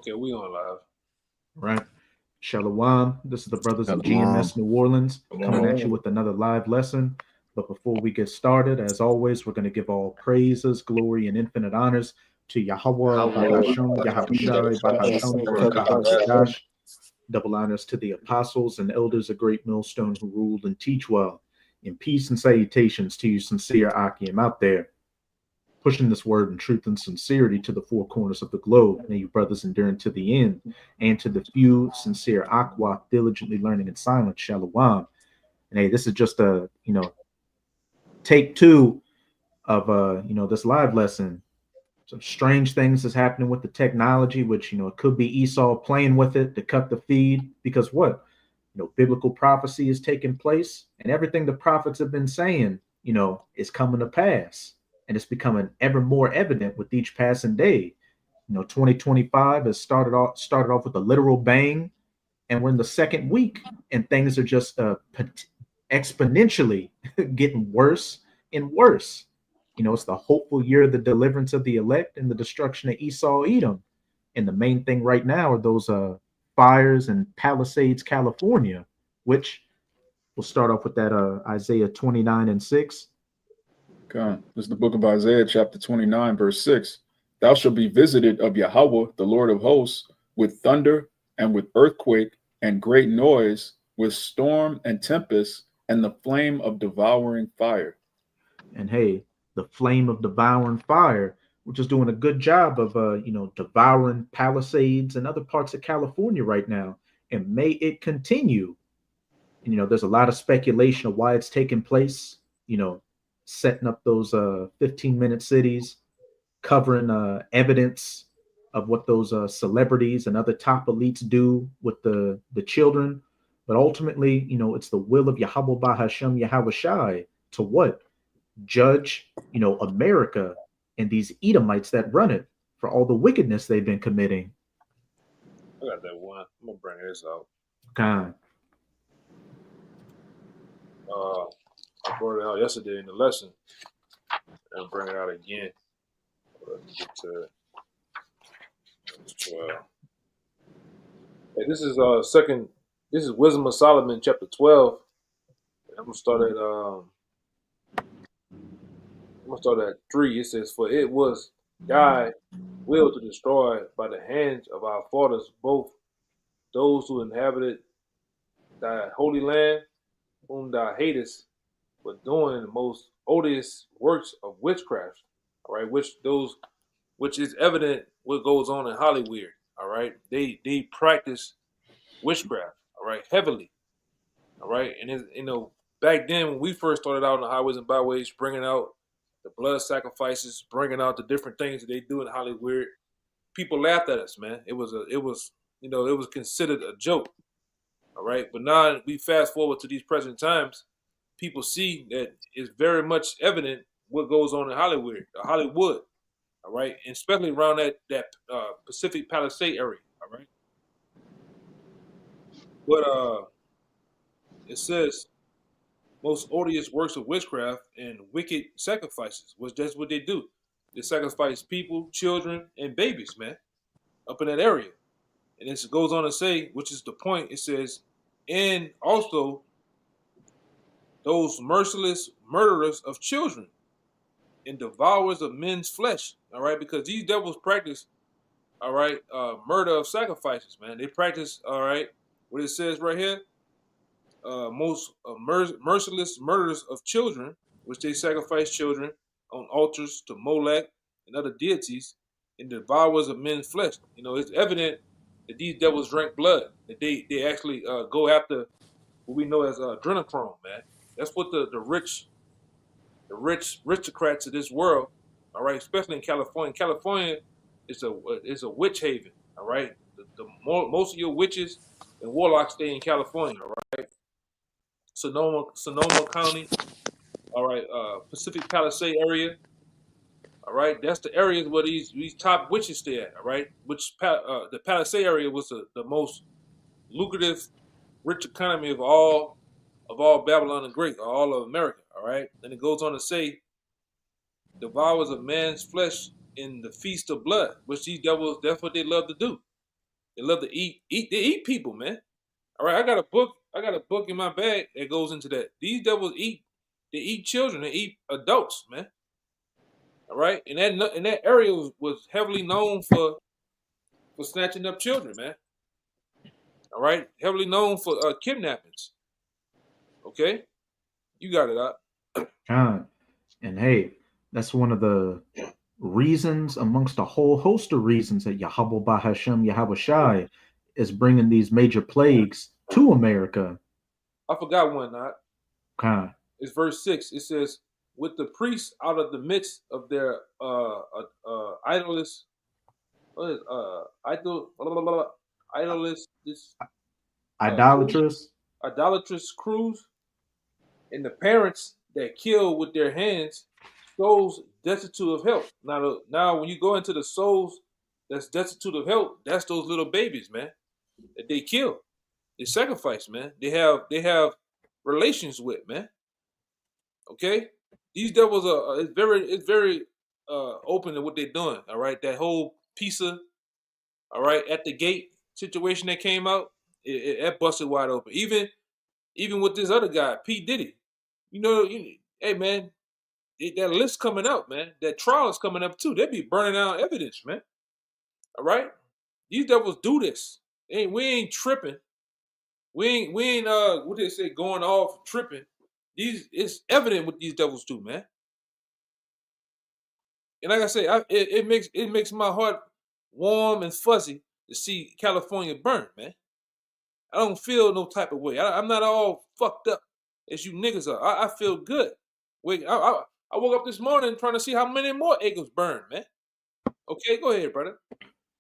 Okay, we on live. Right. Shalom. This is the brothers of Shalom. GMS New Orleans coming at you Shalom. with another live lesson. But before we get started, as always, we're going to give all praises, glory, and infinite honors to Yahweh, Yahweh, Bahasham, Bahasham, Yahushai, Bahasham, Bahasham, Barakah, double honors to the apostles and elders of Great Millstone who ruled and teach well. In peace and salutations to you, sincere Akim out there, pushing this word in truth and sincerity to the four corners of the globe. May you brothers endure to the end, and to the few sincere Aqua diligently learning in silence, Shalom. And hey, this is just a take two of this live lesson. Some strange things is happening with the technology, which it could be Esau playing with it to cut the feed, because what? Biblical prophecy is taking place, and everything the prophets have been saying, is coming to pass. And it's becoming ever more evident with each passing day. 2025 has started off with a literal bang, and we're in the second week, and things are just exponentially getting worse and worse. It's the hopeful year of the deliverance of the elect and the destruction of Esau, Edom. And the main thing right now are those fires in Palisades, California, which we'll start off with that Isaiah 29:6. God. This is the book of Isaiah, chapter 29, verse 6. Thou shalt be visited of Yahweh, the Lord of hosts, with thunder and with earthquake and great noise, with storm and tempest and the flame of devouring fire. And hey, the flame of devouring fire, which is doing a good job of devouring Palisades and other parts of California right now. And may it continue. And there's a lot of speculation of why it's taking place, setting up those 15-minute cities, covering evidence of what those celebrities and other top elites do with the children. But ultimately, it's the will of Yahweh Bahasham Yahweh Shai to what? Judge, America and these Edomites that run it for all the wickedness they've been committing. I got that one. I'm gonna bring this out. God. I brought it out yesterday in the lesson, and I'll bring it out again. Let me get to 12. Hey, this is second. This is Wisdom of Solomon, chapter 12. I'm gonna start at 3. It says, "For it was thy will to destroy by the hands of our fathers both those who inhabited thy holy land, whom thou hatest, for doing the most odious works of witchcraft." All right, which is evident what goes on in Hollywood. All right, they practice witchcraft. All right, heavily. All right, and back then when we first started out on the highways and byways, bringing out the blood sacrifices, bringing out the different things that they do in Hollywood, people laughed at us, man. It was considered a joke. All right, but now we fast forward to these present times, people see that it's very much evident what goes on in Hollywood. All right, and especially around that Pacific Palisade area. All right, but it says most odious works of witchcraft and wicked sacrifices, which that's what they do. They sacrifice people, children, and babies, man, up in that area. And it goes on to say, which is the point, it says, and also those merciless murderers of children and devourers of men's flesh. All right, because these devils practice, all right, murder of sacrifices, man. They practice, all right, what it says right here, most merciless murderers of children, which they sacrifice children on altars to Molech and other deities, and devourers of men's flesh. It's evident that these devils drink blood. That they actually go after what we know as adrenochrome, man. That's what the rich aristocrats of this world, all right, especially in California. California is a witch haven, all right. Most of your witches and warlocks stay in California, all right. Sonoma County, all right, Pacific Palisade area, all right. That's the areas where these top witches stay at, all right. Which the Palisade area was the most lucrative, rich economy of all Babylon the Great, all of America, all right. And it goes on to say, devours a man's flesh in the feast of blood, which these devils, that's what they love to do. They love to eat. They eat people, man. All right, I got a book in my bag that goes into that. These devils eat. They eat children. They eat adults, man. All right, and that area was heavily known for snatching up children, man. All right, heavily known for kidnappings. Okay, you got it up. And hey, that's one of the reasons amongst a whole host of reasons that Yahweh Bahashem Yahweh Shai is bringing these major plagues to America. I forgot one, not. Khan. It's verse 6. It says, with the priests out of the midst of their idolist, idolatrous crews, and the parents that kill with their hands, souls destitute of help. Now, when you go into the souls that's destitute of help, that's those little babies, man, that they kill, they sacrifice, man. They have relations with, man. Okay, these devils are it's very open to what they're doing. All right, that whole pizza, all right, at the gate situation that came out, it busted wide open. Even with this other guy, P. Diddy, hey man, that list coming out, man. That trial is coming up too. They be burning out evidence, man. All right, these devils do this. We ain't tripping. We ain't what they say, going off tripping. It's evident what these devils do, man. And like I say, it makes my heart warm and fuzzy to see California burn, man. I don't feel no type of way. I'm not all fucked up as you niggas are. I feel good. I woke up this morning trying to see how many more acres burn, man. Okay, go ahead, brother.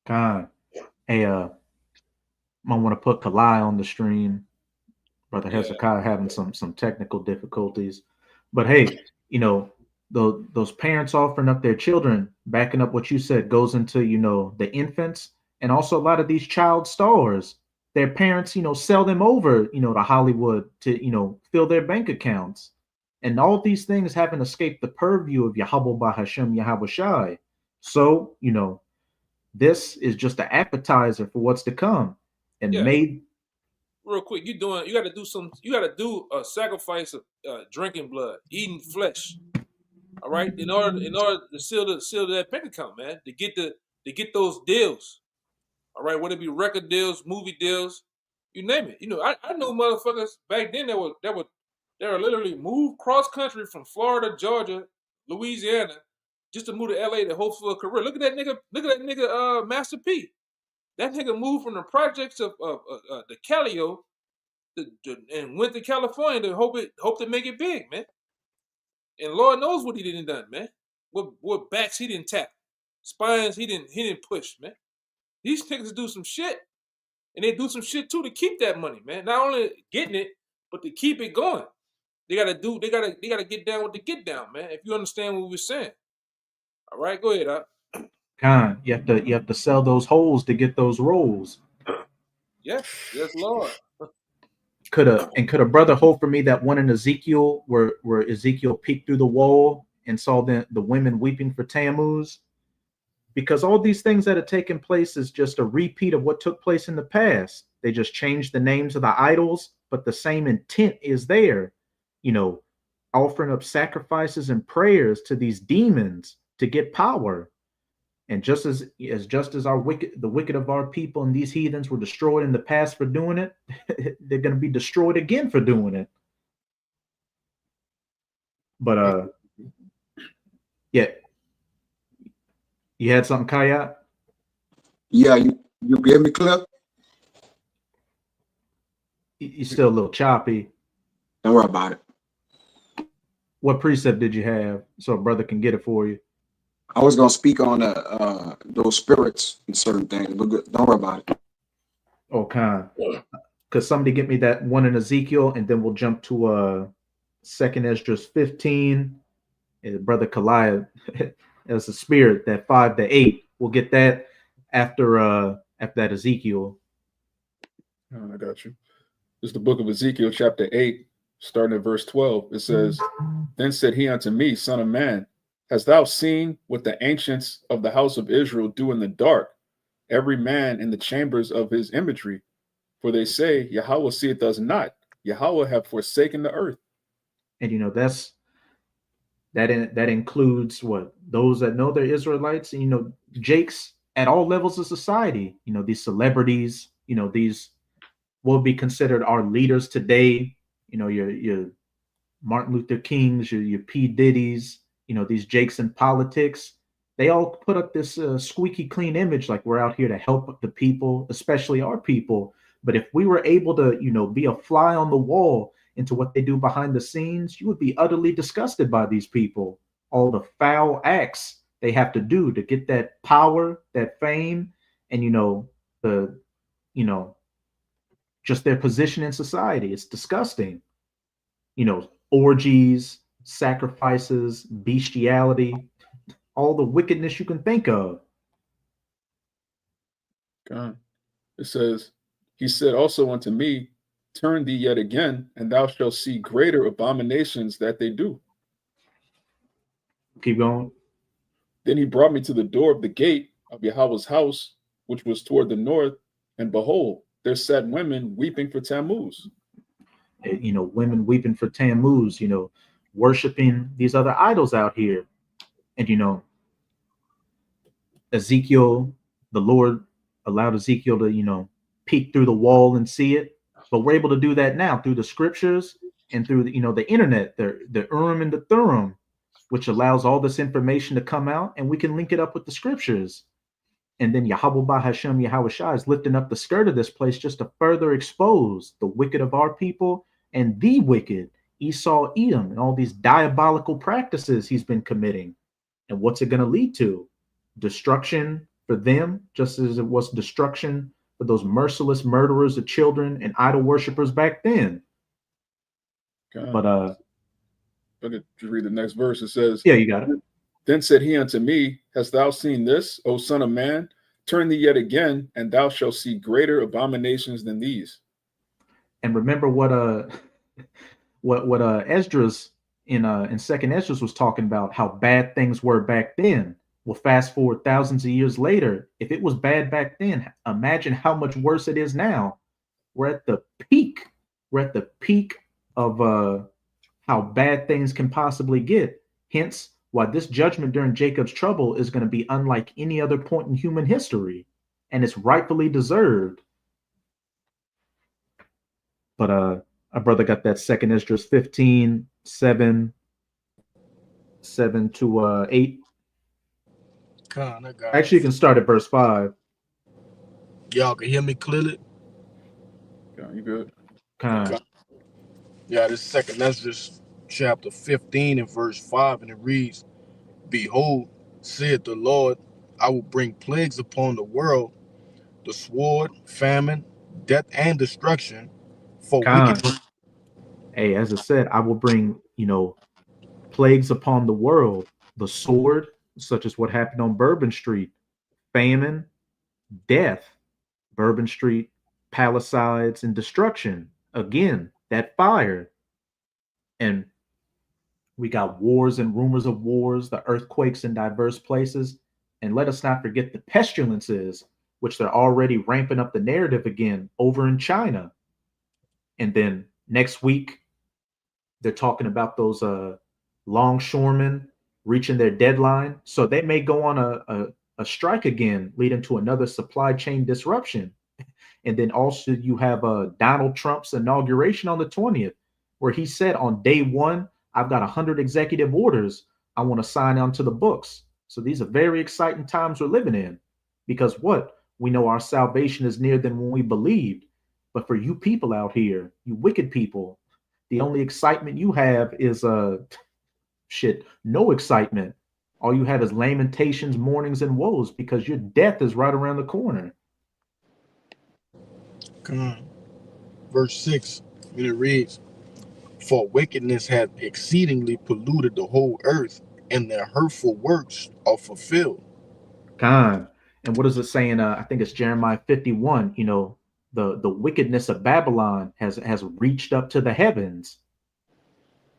God, hey, might want to put Kalai on the stream. Brother Hezekiah having some technical difficulties, but hey, those parents offering up their children, backing up what you said, goes into the infants, and also a lot of these child stars. Their parents, sell them over, to Hollywood to fill their bank accounts, and all these things haven't escaped the purview of Yahweh Bahashem Yahweh Shai. So this is just an appetizer for what's to come, and made. Real quick, you got to do a sacrifice of drinking blood, eating flesh. All right, in order to seal that bank account, man, to get those deals. All right, whether it be record deals, movie deals, you name it. I know motherfuckers back then that were literally moved cross country from Florida, Georgia, Louisiana, just to move to LA to hope for a career. Look at that nigga, Master P. That nigga moved from the projects of the Calio and went to California to hope to make it big, man. And Lord knows what he didn't done, man. What backs he didn't tap, spines he didn't push, man. These niggas do some shit, and they do some shit too to keep that money, man. Not only getting it, but to keep it going. They gotta get down with the get down, man. If you understand what we're saying. All right, go ahead, Khan, you have to sell those holes to get those rolls. Yes, Lord. Could a brother hold for me that one in Ezekiel where Ezekiel peeked through the wall and saw the women weeping for Tammuz? Because all these things that have taken place is just a repeat of what took place in the past. They just changed the names of the idols, but the same intent is there. Offering up sacrifices and prayers to these demons to get power. And just as the wicked of our people and these heathens were destroyed in the past for doing it, they're going to be destroyed again for doing it. But yeah, you had something, Kaya? Yeah, you get me clear? You're still a little choppy. Don't worry about it. What precept did you have so a brother can get it for you? I was gonna speak on those spirits and certain things, but don't worry about it. Okay. Could somebody get me that one in Ezekiel, and then we'll jump to 2nd Esdras 15. Brother Kalai, as a spirit, that 5 to 8. We'll get that after that Ezekiel. I got you. This is the book of Ezekiel, chapter 8, starting at verse 12. It says, "Then said he unto me, Son of man, hast thou seen what the ancients of the house of Israel do in the dark? every man in the chambers of his imagery. For they say, Yahweh seeth us not. Yahweh have forsaken the earth. And that includes what? Those that know they're Israelites, and Jakes at all levels of society, these celebrities, these will be considered our leaders today, your Martin Luther Kings, your P. Diddy's, these Jakes in politics. They all put up this squeaky clean image like we're out here to help the people, especially our people. But if we were able to, be a fly on the wall into what they do behind the scenes, you would be utterly disgusted by these people. All the foul acts they have to do to get that power, that fame, and just their position in society. It's disgusting. Orgies, sacrifices, bestiality, all the wickedness you can think of. God. It says, he said also unto me, turn thee yet again, and thou shalt see greater abominations that they do. Keep going. Then he brought me to the door of the gate of Yahweh's house, which was toward the north, and behold, there sat women weeping for Tammuz. Women weeping for Tammuz, worshiping these other idols out here. And, Ezekiel, the Lord allowed Ezekiel to, peek through the wall and see it. But we're able to do that now through the scriptures and through the internet, the Urim and the Thummim, which allows all this information to come out, and we can link it up with the scriptures. And then Yahweh Bahashem Yahweh Shai is lifting up the skirt of this place just to further expose the wicked of our people and the wicked, Esau, Edom, and all these diabolical practices he's been committing. And what's it going to lead to? Destruction for them, just as it was destruction for those merciless murderers of children and idol worshippers back then. God. But Let me just read the next verse. It says, yeah, you got it. Then said he unto me, hast thou seen this, O son of man? Turn thee yet again, and thou shalt see greater abominations than these. And remember what Esdras in Second Esdras was talking about, how bad things were back then. Well, fast forward thousands of years later, if it was bad back then, imagine how much worse it is now. We're at the peak. We're at the peak of how bad things can possibly get. Hence, why this judgment during Jacob's trouble is going to be unlike any other point in human history, and it's rightfully deserved. But our brother got that Second Esdras 15, 7 to 8. Actually, you can start at verse 5. Y'all can hear me clearly? Yeah, you good? Yeah, this Second Esdras chapter 15 and verse 5, and it reads, Behold, saith the Lord, I will bring plagues upon the world, the sword, famine, death, and destruction for wickedness. Hey, as I said, I will bring, plagues upon the world, the sword, such as what happened on Bourbon Street, famine, death, Bourbon Street, Palisades, and destruction. Again, that fire. And we got wars and rumors of wars, the earthquakes in diverse places. And let us not forget the pestilences, which they're already ramping up the narrative again over in China. And then next week, they're talking about those longshoremen reaching their deadline. So they may go on a strike again, leading to another supply chain disruption. And then also you have Donald Trump's inauguration on the 20th, where he said on day one, I've got 100 executive orders I want to sign onto the books. So these are very exciting times we're living in, because we know our salvation is nearer than when we believed. But for you people out here, you wicked people, the only excitement you have is no excitement. All you have is lamentations, mournings, and woes, because your death is right around the corner. Verse 6, and it reads, For wickedness hath exceedingly polluted the whole earth, and their hurtful works are fulfilled. And what is it saying? I think it's Jeremiah 51. The wickedness of Babylon has reached up to the heavens.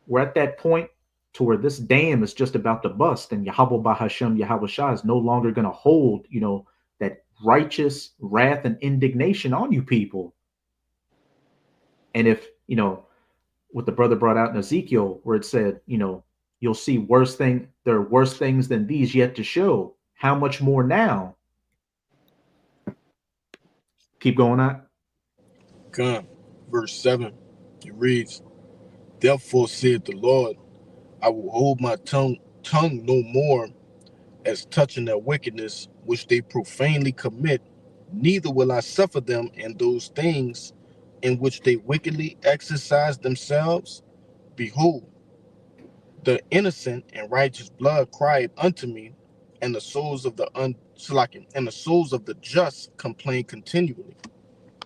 We're at that point to where this dam is just about to bust, and Yahweh Bahashem Yahweh Shai is no longer going to hold, that righteous wrath and indignation on you people. And if, what the brother brought out in Ezekiel, where it said, you'll see there are worse things than these yet to show. How much more now? Keep going on. Come, verse 7, it reads, Therefore said the Lord, I will hold my tongue no more as touching their wickedness which they profanely commit, neither will I suffer them in those things in which they wickedly exercise themselves. Behold, the innocent and righteous blood cried unto me, and the souls of the and the souls of the just complain continually.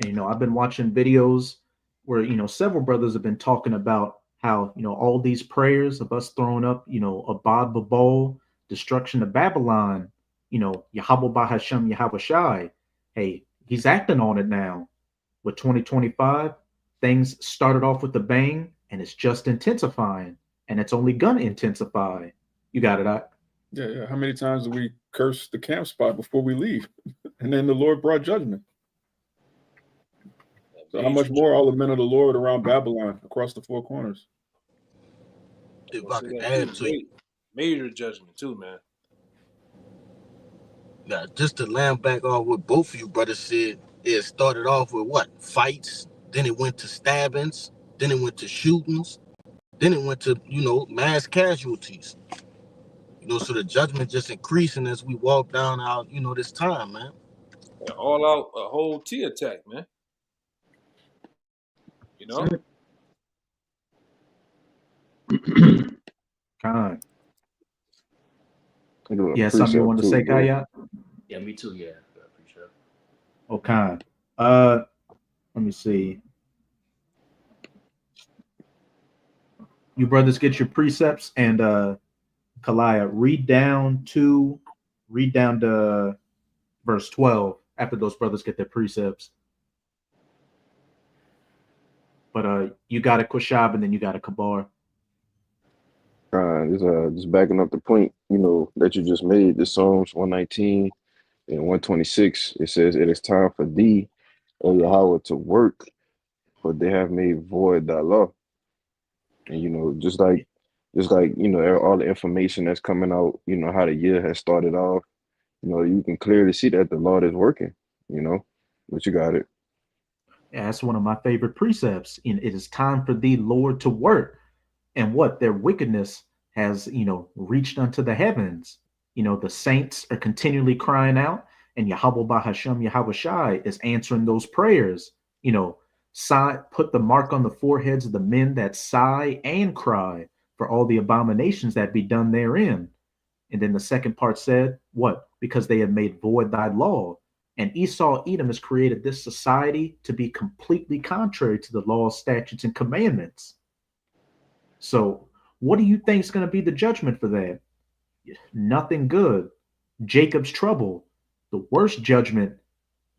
And, I've been watching videos where, several brothers have been talking about how, all these prayers of us throwing up, Abad Babal, destruction of Babylon, Yahweh Bahasham Yahweh Shai. Hey, he's acting on it now. With 2025, things started off with a bang, and it's just intensifying, and it's only gonna intensify. You got it, Ak? Yeah. How many times do we curse the camp spot before we leave? And then the Lord brought judgment. So how much more all the men of the Lord around Babylon across the four corners? If I could add to it, major judgment too, man. now just to land back off what both of you brothers said, it started off with what? Fights, then it went to stabbings, then it went to shootings, then it went to, mass casualties. So the judgment just increasing as we walk down out, this time, man. Yeah, all out a whole T attack, man. Khan. Yeah, Yeah, something you want to say, Kaya? Yeah, me too. Yeah, I appreciate it. Oh, Khan. Let me see. You brothers get your precepts, and Kalaya, read down to verse 12 after those brothers get their precepts. But you got a Kushab, and then you got a Kabar. Just backing up the point, that you just made. The Psalms 119 and 126. It says, "It is time for thee, O Yahweh, to work, for they have made void thy law." And just like all the information that's coming out, how the year has started off. You can clearly see that the Lord is working. But you got it. Yeah, that's one of my favorite precepts. It is time for thee, Lord, to work. And what? Their wickedness has, reached unto the heavens. The saints are continually crying out, and Yahweh Bahasham Yahweh Shai is answering those prayers. Sigh, put the mark on the foreheads of the men that sigh and cry for all the abominations that be done therein. And then the second part said, what? Because they have made void thy law. And Esau Edom has created this society to be completely contrary to the laws, statutes, and commandments. So what do you think is going to be the judgment for that? Nothing good. Jacob's trouble, the worst judgment,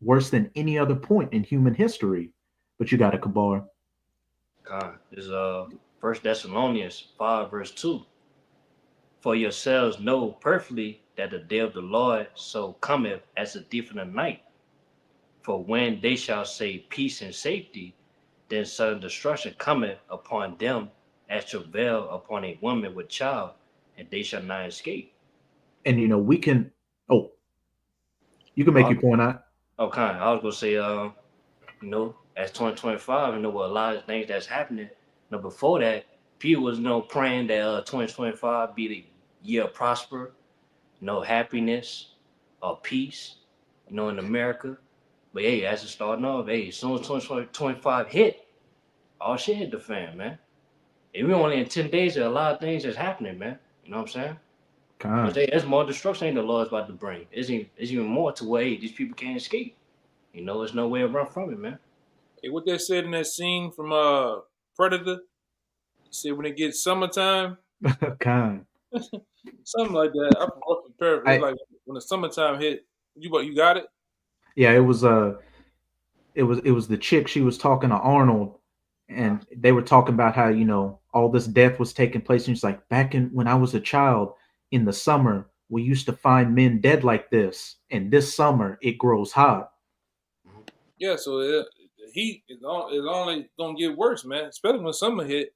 worse than any other point in human history. But you got a Kabar. God, this is 1 Thessalonians 5 verse 2. For yourselves know perfectly that the day of the Lord so cometh as a thief in the night. For when they shall say peace and safety, then sudden destruction cometh upon them as travail upon a woman with child, and they shall not escape. And we can you can make your point out. Okay, I was gonna say as 2025, with a lot of things that's happening. Before that, people was praying that 2025 be the year of prosper, happiness or peace, in America. But hey, as it's starting off, as soon as 2025 hit, all shit hit the fan, man. Even only in 10 days, there are a lot of things that's happening, man. You know what I'm saying? There's more destruction the Lord's about to bring. It's even more to where these people can't escape. There's no way to run from it, man. Hey, what they said in that scene from Predator? Said when it gets summertime, something like that. I forgot the paraphrase. Like when the summertime hit, you got it? Yeah, it was the chick. She was talking to Arnold, and they were talking about how all this death was taking place. And she's like, back in when I was a child in the summer, we used to find men dead like this, and this summer it grows hot. Yeah, so the heat is only gonna get worse, man. Especially when summer hit,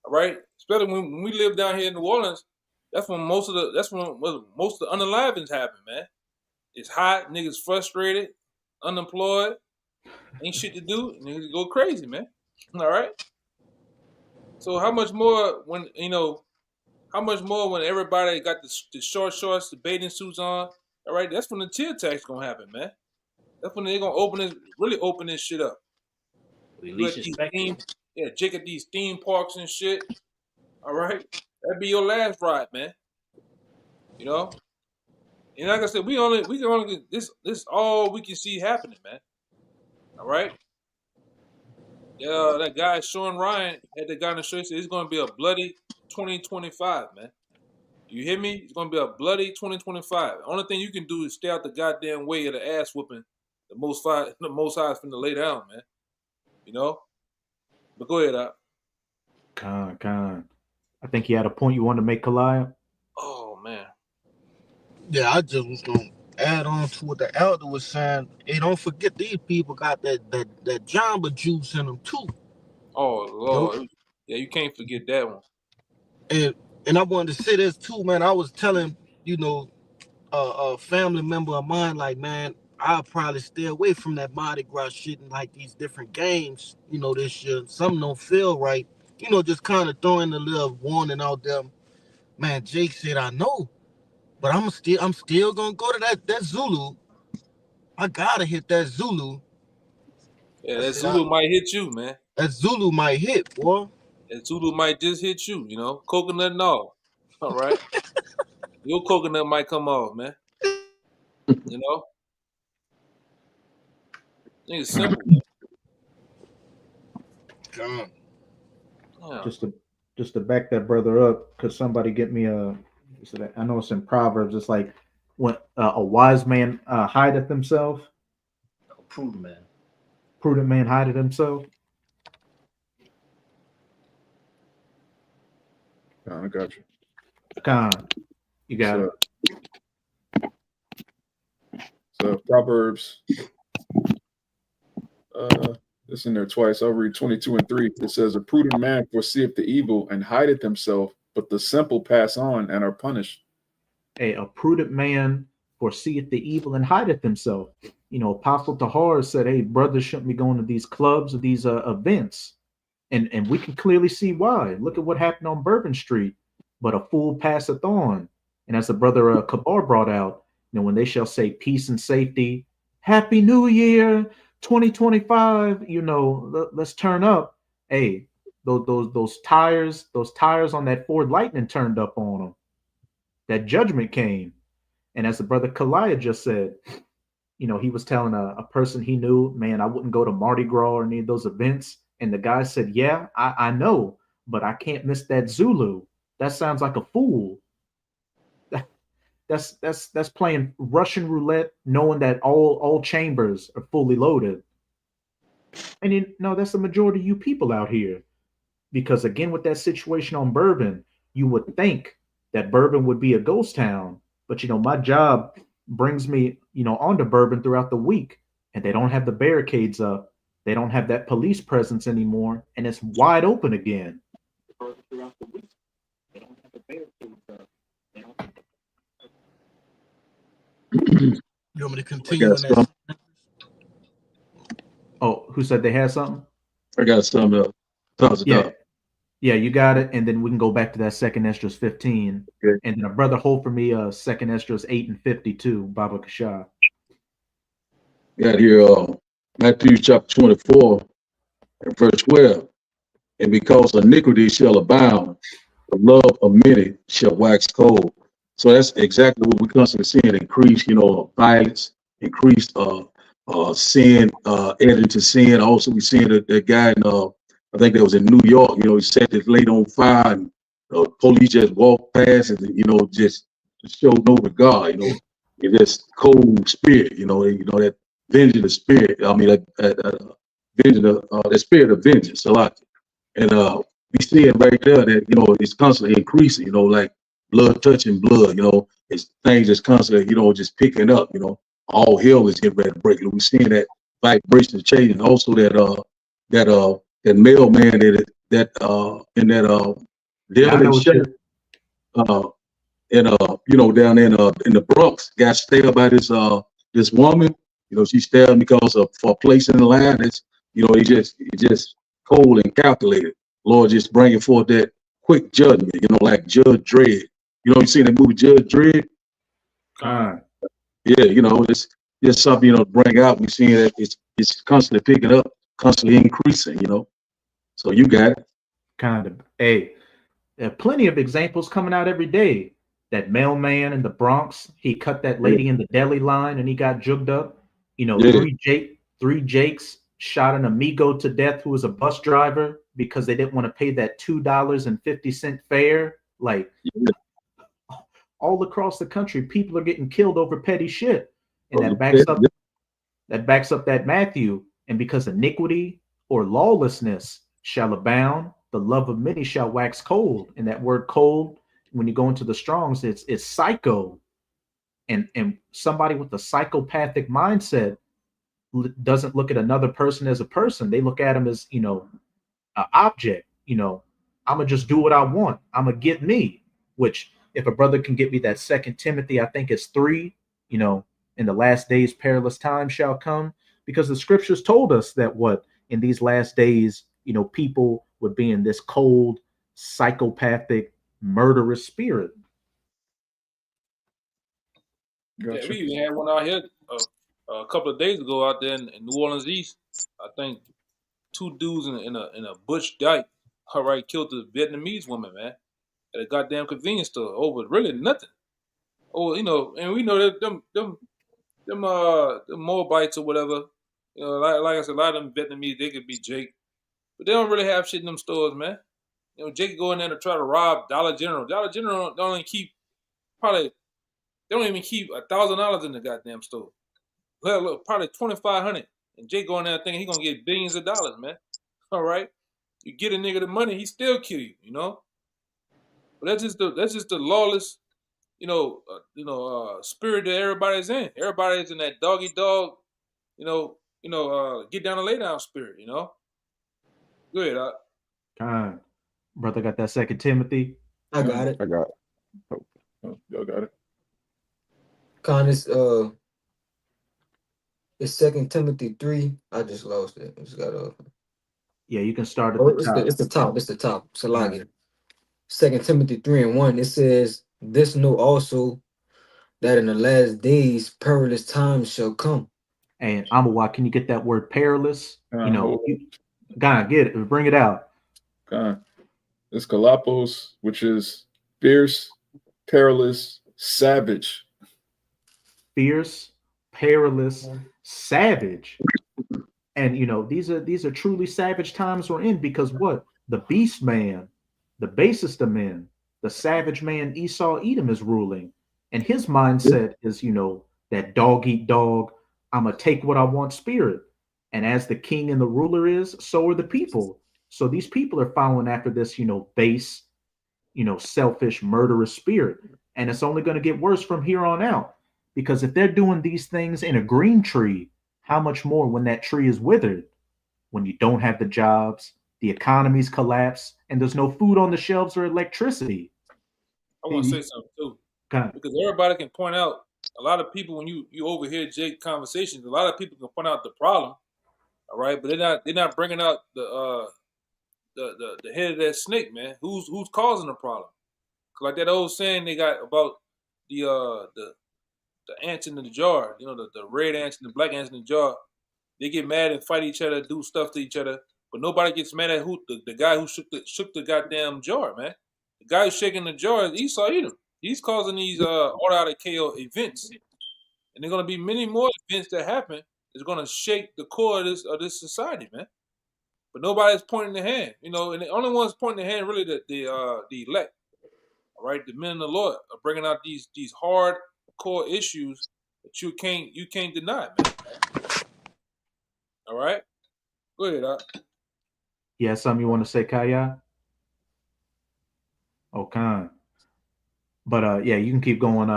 all right? Especially when we live down here in New Orleans. That's when most of the unalivings happen, man. It's hot, niggas frustrated, unemployed, ain't shit to do, niggas go crazy, man. All right. So how much more when everybody got the short shorts, the bathing suits on? All right, that's when the tear tax gonna happen, man. That's when they're gonna really open this shit up. Release Jake at these theme parks and shit. All right, that'd be your last ride, man. You know, and like I said, we can only get this all we can see happening, man. All right. Yeah, that guy Sean Ryan had the guy on the show. He said it's gonna be a bloody 2025, man. You hear me? It's gonna be a bloody 2025. The only thing you can do is stay out the goddamn way of the ass whooping. The most high is finna lay down, man. You know. But go ahead, Con. I think you had a point you wanted to make, Kalaya. Oh man. Yeah, I just was gonna add on to what the elder was saying. Hey, don't forget these people got that Jamba juice in them too. Oh Lord. Yeah, you can't forget that one. And I wanted to say this too, man. I was telling, a family member of mine, like, man, I'll probably stay away from that Mardi Gras shit and like these different games, this year. Something don't feel right. Just kind of throwing a little warning out there. Man, Jake said, I know, but I'm still gonna go to that Zulu. I gotta hit that Zulu. Yeah, that Zulu might hit you, man. That Zulu might hit, boy. That Zulu might just hit you, coconut and all. All right. Your coconut might come off, man. It's simple, man. God. Yeah. Just to back that brother up, because somebody get me I know it's in Proverbs. It's like when a wise man hideth himself. A prudent man. Prudent man hideth himself. I got you. Con, you got it. So Proverbs, it's in there twice. I'll read 22 and 3. It says, a prudent man foreseeth the evil and hideth himself, but the simple pass on and are punished. A prudent man foreseeth the evil and hideth himself. Apostle Tahar said, hey, brothers shouldn't be going to these clubs or these events. And we can clearly see why. Look at what happened on Bourbon Street. But a fool passeth on. And as the brother Kabar brought out, when they shall say peace and safety, Happy New Year, 2025, let's turn up. Hey, those tires on that Ford Lightning turned up on them. That judgment came. And as the brother Kalaya just said, he was telling a person he knew, man, I wouldn't go to Mardi Gras or any of those events. And the guy said, yeah, I know, but I can't miss that Zulu. That sounds like a fool. That's playing Russian roulette, knowing that all chambers are fully loaded. And that's the majority of you people out here. Because again, with that situation on Bourbon, you would think that Bourbon would be a ghost town. But my job brings me, onto Bourbon throughout the week, and they don't have the barricades up. They don't have that police presence anymore, and it's wide open again. Throughout the week, they don't have the barricades up. You want me to continue on that? Oh, who said they had something? I got something else. Yeah, you got it. And then we can go back to that second Esdras 15. Okay. And then a brother hold for me second Esdras 8 and 52, Baba Kasha. Got here Matthew chapter 24 and verse 12. And because iniquity shall abound, the love of many shall wax cold. So that's exactly what we're constantly seeing: increased, violence, increased sin, adding to sin. Also, we seeing that guy in, I think that was in New York. He set his lady on fire, and police just walked past, and just showed no regard. It's just cold spirit. That vengeance spirit. I mean, that vengeance, the spirit of vengeance, a lot. And we see it right there that it's constantly increasing. Like blood touching blood, it's things just constantly, just picking up, all hell is getting ready to break. We're seeing that vibration change, and also that mailman in that Yeah, I daily know what shop, down in the Bronx, got stabbed by this woman. She stabbed him because of for a place in the line. It's just cold and calculated. Lord, just bringing forth that quick judgment. Like Judge Dredd. You seen that movie Judge Dredd? Con. Yeah, it's just something to bring out. We're seeing that it's constantly picking up, constantly increasing. So you got it. Kind of. Hey, there are plenty of examples coming out every day. That mailman in the Bronx, he cut that lady in the deli line and he got jugged up. Yeah. Three Jakes shot an amigo to death who was a bus driver because they didn't want to pay that $2.50 fare. Like all across the country, people are getting killed over petty shit. And that backs up that Matthew. And because iniquity or lawlessness shall abound, the love of many shall wax cold. And that word cold, when you go into the Strongs, it's psycho. And somebody with a psychopathic mindset doesn't look at another person as a person. They look at him as, an object. I'm going to just do what I want. I'm going to get me, which if a brother can get me that 2 Timothy, I think it's 3, in the last days, perilous times shall come, because the scriptures told us that in these last days, people would be in this cold, psychopathic, murderous spirit. Yeah, we even had one out here a couple of days ago out there in New Orleans East. I think 2 dudes in a bush dyke, killed a Vietnamese woman, man, at a goddamn convenience store over really nothing. Oh, and we know that them Moabites or whatever, like I said, a lot of them Vietnamese, they could be Jake, but they don't really have shit in them stores, man. Jake go in there to try to rob Dollar General. Dollar General don't even keep they don't even keep $1,000 in the goddamn store. Look, probably 2,500. And Jake go in there thinking he gonna get billions of dollars, man. All right, you get a nigga the money, he still kill you, But that's just the lawless, spirit that everybody's in. Everybody's in that doggy dog, get down and lay down spirit, Go ahead, Brother got that 2 Timothy. I got it. I got it. Oh, y'all got it. Con, it's 2 Timothy 3. I just lost it. I just got to. Yeah, you can start at the top. It's the top. It's the top. Salagi. 2 Timothy 3:1. It says, "This know also that in the last days perilous times shall come." And Amawa, can you get that word perilous? God, get it. Bring it out. God. It's Galapos, which is fierce, perilous, savage. Fierce, perilous, savage. And these are truly savage times we're in, because the beast man, the basest of men, the savage man Esau Edom is ruling, and his mindset is that dog eat dog, I'm gonna take what I want spirit. And as the king and the ruler is, so are the people. So these people are following after this base, selfish, murderous spirit, and it's only going to get worse from here on out. Because if they're doing these things in a green tree, how much more when that tree is withered? When you don't have the jobs, the economies collapse, and there's no food on the shelves or electricity. I want to say something too, because everybody can point out a lot of people when you overhear Jake conversations. A lot of people can point out the problem, all right, but they're not bringing out the head of that snake, man. Who's causing the problem? Like that old saying they got about the ants in the jar, the red ants and the black ants in the jar. They get mad and fight each other, do stuff to each other, but nobody gets mad at the guy who shook the goddamn jar, man. The guy who's shaking the jar is Esau Edom. He's causing these order out of chaos events, and there's gonna be many more events that happen. It's gonna shake the core of this society, man. But nobody's pointing the hand, and the only ones pointing the hand really the elect, all right, the men of the Lord are bringing out these hard core issues that you can't deny, man. All right, go ahead, Yeah, something you want to say, Kaya? Oh, Khan. But yeah, you can keep going,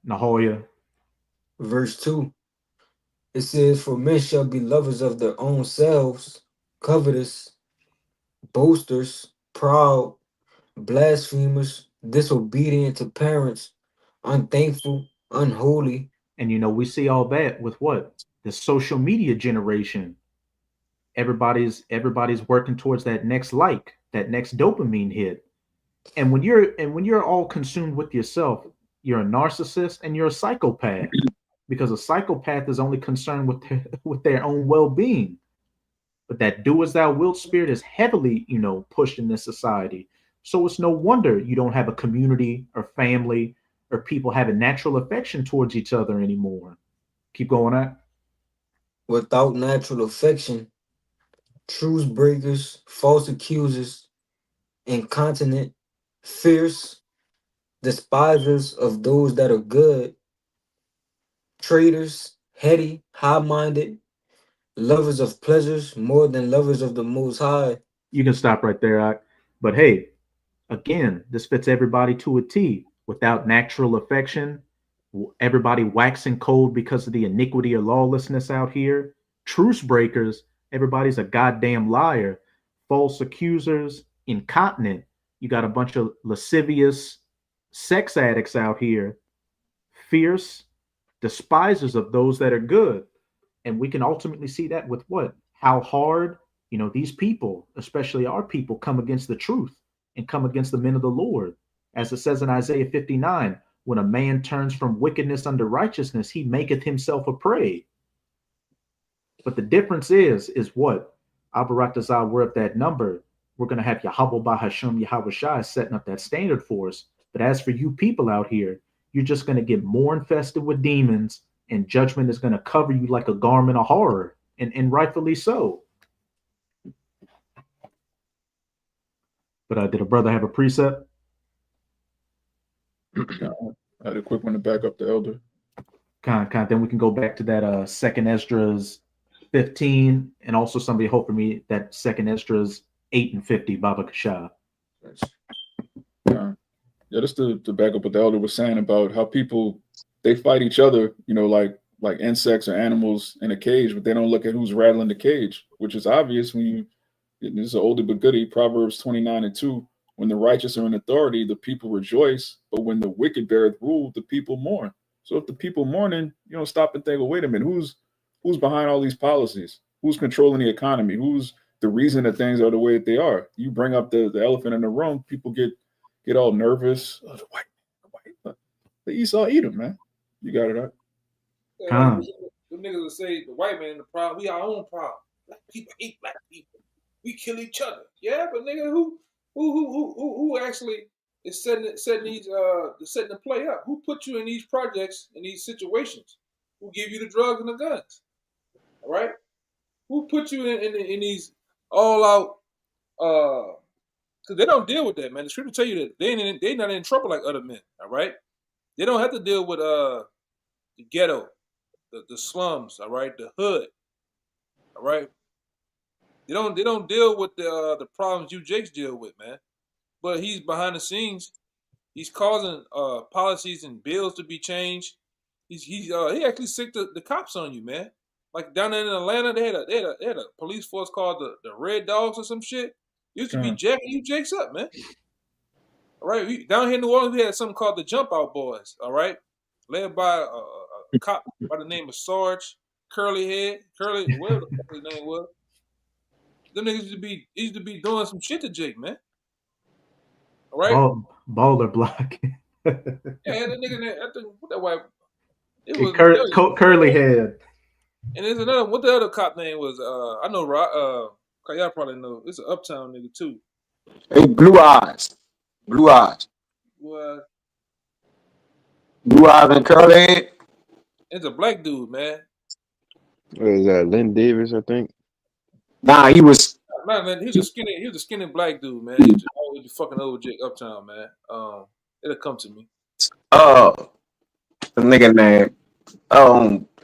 Nahoya. Verse 2, it says, "For men shall be lovers of their own selves, covetous, boasters, proud, blasphemers, disobedient to parents, unthankful, unholy." And we see all that with what? The social media generation. Everybody's working towards that next like, that next dopamine hit. And when you're all consumed with yourself, you're a narcissist and you're a psychopath. Because a psychopath is only concerned with with their own well-being. But that do as thou wilt spirit is heavily, pushed in this society. So it's no wonder you don't have a community or family or people having natural affection towards each other anymore. Keep going on. Without natural affection, truce breakers, false accusers, incontinent, fierce, despisers of those that are good, traitors, heady, high-minded, lovers of pleasures more than lovers of the Most High. You can stop right there, Ak. But hey, again, this fits everybody to a T. Without natural affection, everybody waxing cold because of the iniquity or lawlessness out here. Truce breakers, everybody's a goddamn liar. False accusers, incontinent. You got a bunch of lascivious sex addicts out here. Fierce, despisers of those that are good. And we can ultimately see that with what? How hard, these people, especially our people, come against the truth and come against the men of the Lord. As it says in Isaiah 59, when a man turns from wickedness unto righteousness, he maketh himself a prey. But the difference is what? Abaratazah, we're at that number. We're going to have Yahweh Bahasham Yahweh Shai setting up that standard for us. But as for you people out here, you're just going to get more infested with demons, and judgment is going to cover you like a garment of horror, and rightfully so. But did a brother have a precept? I had a quick one to back up the elder. Then we can go back to that second Esdras 15, and also somebody hope for me that second Esdras 8 and 50, Baba Kashab. Yeah, just to back up what the elder was saying about how people, they fight each other, like insects or animals in a cage, but they don't look at who's rattling the cage, which is obvious when you, this is an oldie but goodie, Proverbs 29:2. When the righteous are in authority, the people rejoice, but when the wicked beareth rule, the people mourn. So if the people mourning, you don't stop and think, well, wait a minute, who's behind all these policies? Who's controlling the economy? Who's the reason that things are the way that they are? You bring up the elephant in the room, people get all nervous. Oh, the Esau eat them, man. You got it, right? The niggas will say the white man the problem. We our own problem. Black people hate black people. We kill each other. Yeah, but nigga, who actually is setting the play up? Who put you in these projects, in these situations? Who give you the drugs and the guns? All right. Who put you in these all out? Because they don't deal with that, man. The scripture tell you that they not in trouble like other men. All right. They don't have to deal with the ghetto, the slums. All right, the hood. All right. They don't deal with the problems you Jakes deal with, man. But he's behind the scenes. He's causing policies and bills to be changed. He actually sicked the cops on you, man. Like down there in Atlanta, they had a police force called the Red Dogs or some shit. Used to be jacking you Jakes up, man. All right, down here in New Orleans, we had something called the Jump Out Boys. All right, led by a cop by the name of Sarge Curly, whatever the fuck his name was. Them niggas used to be doing some shit to Jake, man. All right, baller block. Yeah, that nigga there, I think what that white. It was curly head. And there's another. What the other cop name was? I know. Y'all probably know. It's an uptown nigga too. Hey, Blue Eyes. What? Blue Eyes and curly head. It's a black dude, man. What is that? Lynn Davis, I think. Nah, he was. Nah, man, he was a skinny black dude, man. He just always be fucking over Jake Uptown, man. It'll come to me. The nigga name.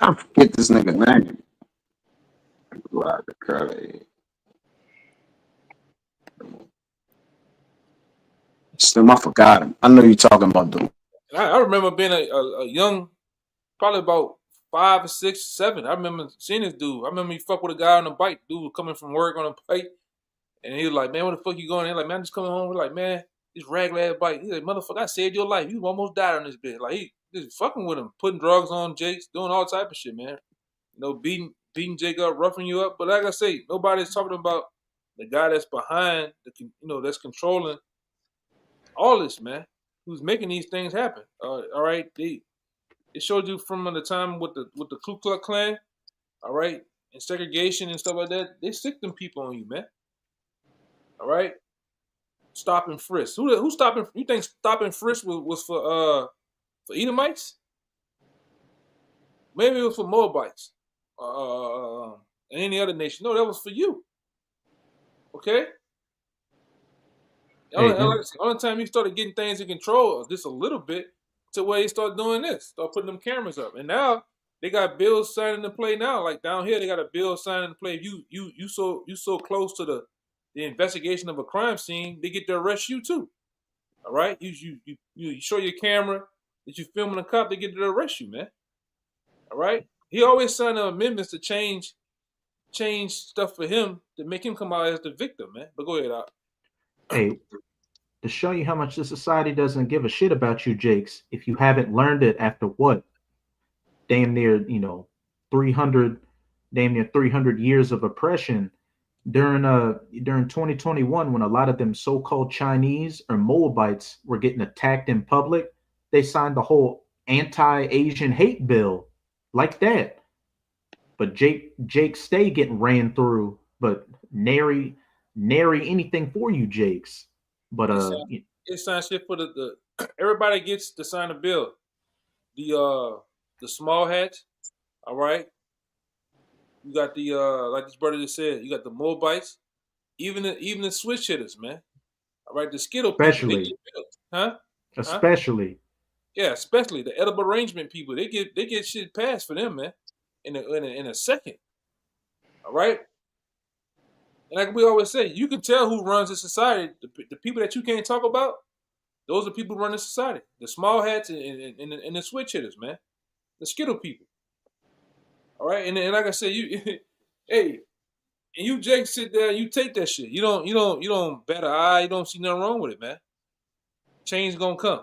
I forget this nigga name. Blue Eyes and curly head. Still, I forgot him. I know you're talking about dude. And I remember being a young, probably about 5 or 6, 7. I remember seeing this dude. I remember he fucked with a guy on a bike. Dude was coming from work on a bike, and he was like, "Man, where the fuck you going?" He's like, "Man, I'm just coming home." We're like, "Man, this regular ass bike." He's like, "Motherfucker, I saved your life. You almost died on this bitch." Like he just fucking with him, putting drugs on Jake, doing all type of shit, man. Beating Jake up, roughing you up. But like I say, nobody's talking about the guy that's behind, that's controlling all this, man. Who's making these things happen? All right, it showed you from the time with the Ku Klux Klan, all right, and segregation and stuff like that. They sick them people on you, man. All right, stop and frisk. Who stopping? You think stop and frisk was for Edomites? Maybe it was for Moabites, and any other nation. No, that was for you. Okay. Only time you started getting things in control just a little bit to where you start doing this, start putting them cameras up, and now they got bills signing to play now. Like down here, they got a bill signing to play. If you so close to the investigation of a crime scene, they get to arrest you too. All right, you show your camera that you filming a cop, they get to arrest you, man. All right, he always signed amendments to change stuff for him to make him come out as the victim, man. But go ahead, Al. Hey, to show you how much the society doesn't give a shit about you, Jakes, if you haven't learned it after what? Damn near 300 years of oppression during 2021, when a lot of them so-called Chinese or Moabites were getting attacked in public, they signed the whole anti-Asian hate bill like that. But Jake stay getting ran through, but nary anything for you, Jakes. But It's signed shit for the everybody gets to sign a bill. The small hats, all right. You got the like this brother just said, you got the Moabites, even the switch hitters, man. All right, the Skittle people, they get bills. Huh? Especially. Yeah, especially the edible arrangement people. They get shit passed for them, man. In a second. All right. And like we always say, you can tell who runs the society. The people that you can't talk about, those are people who run the society. The small hats and the switch hitters, man. The Skittle people. All right, and like I said, hey, and you Jake sit there and you take that shit. You don't bat an eye. You don't see nothing wrong with it, man. Change gonna come.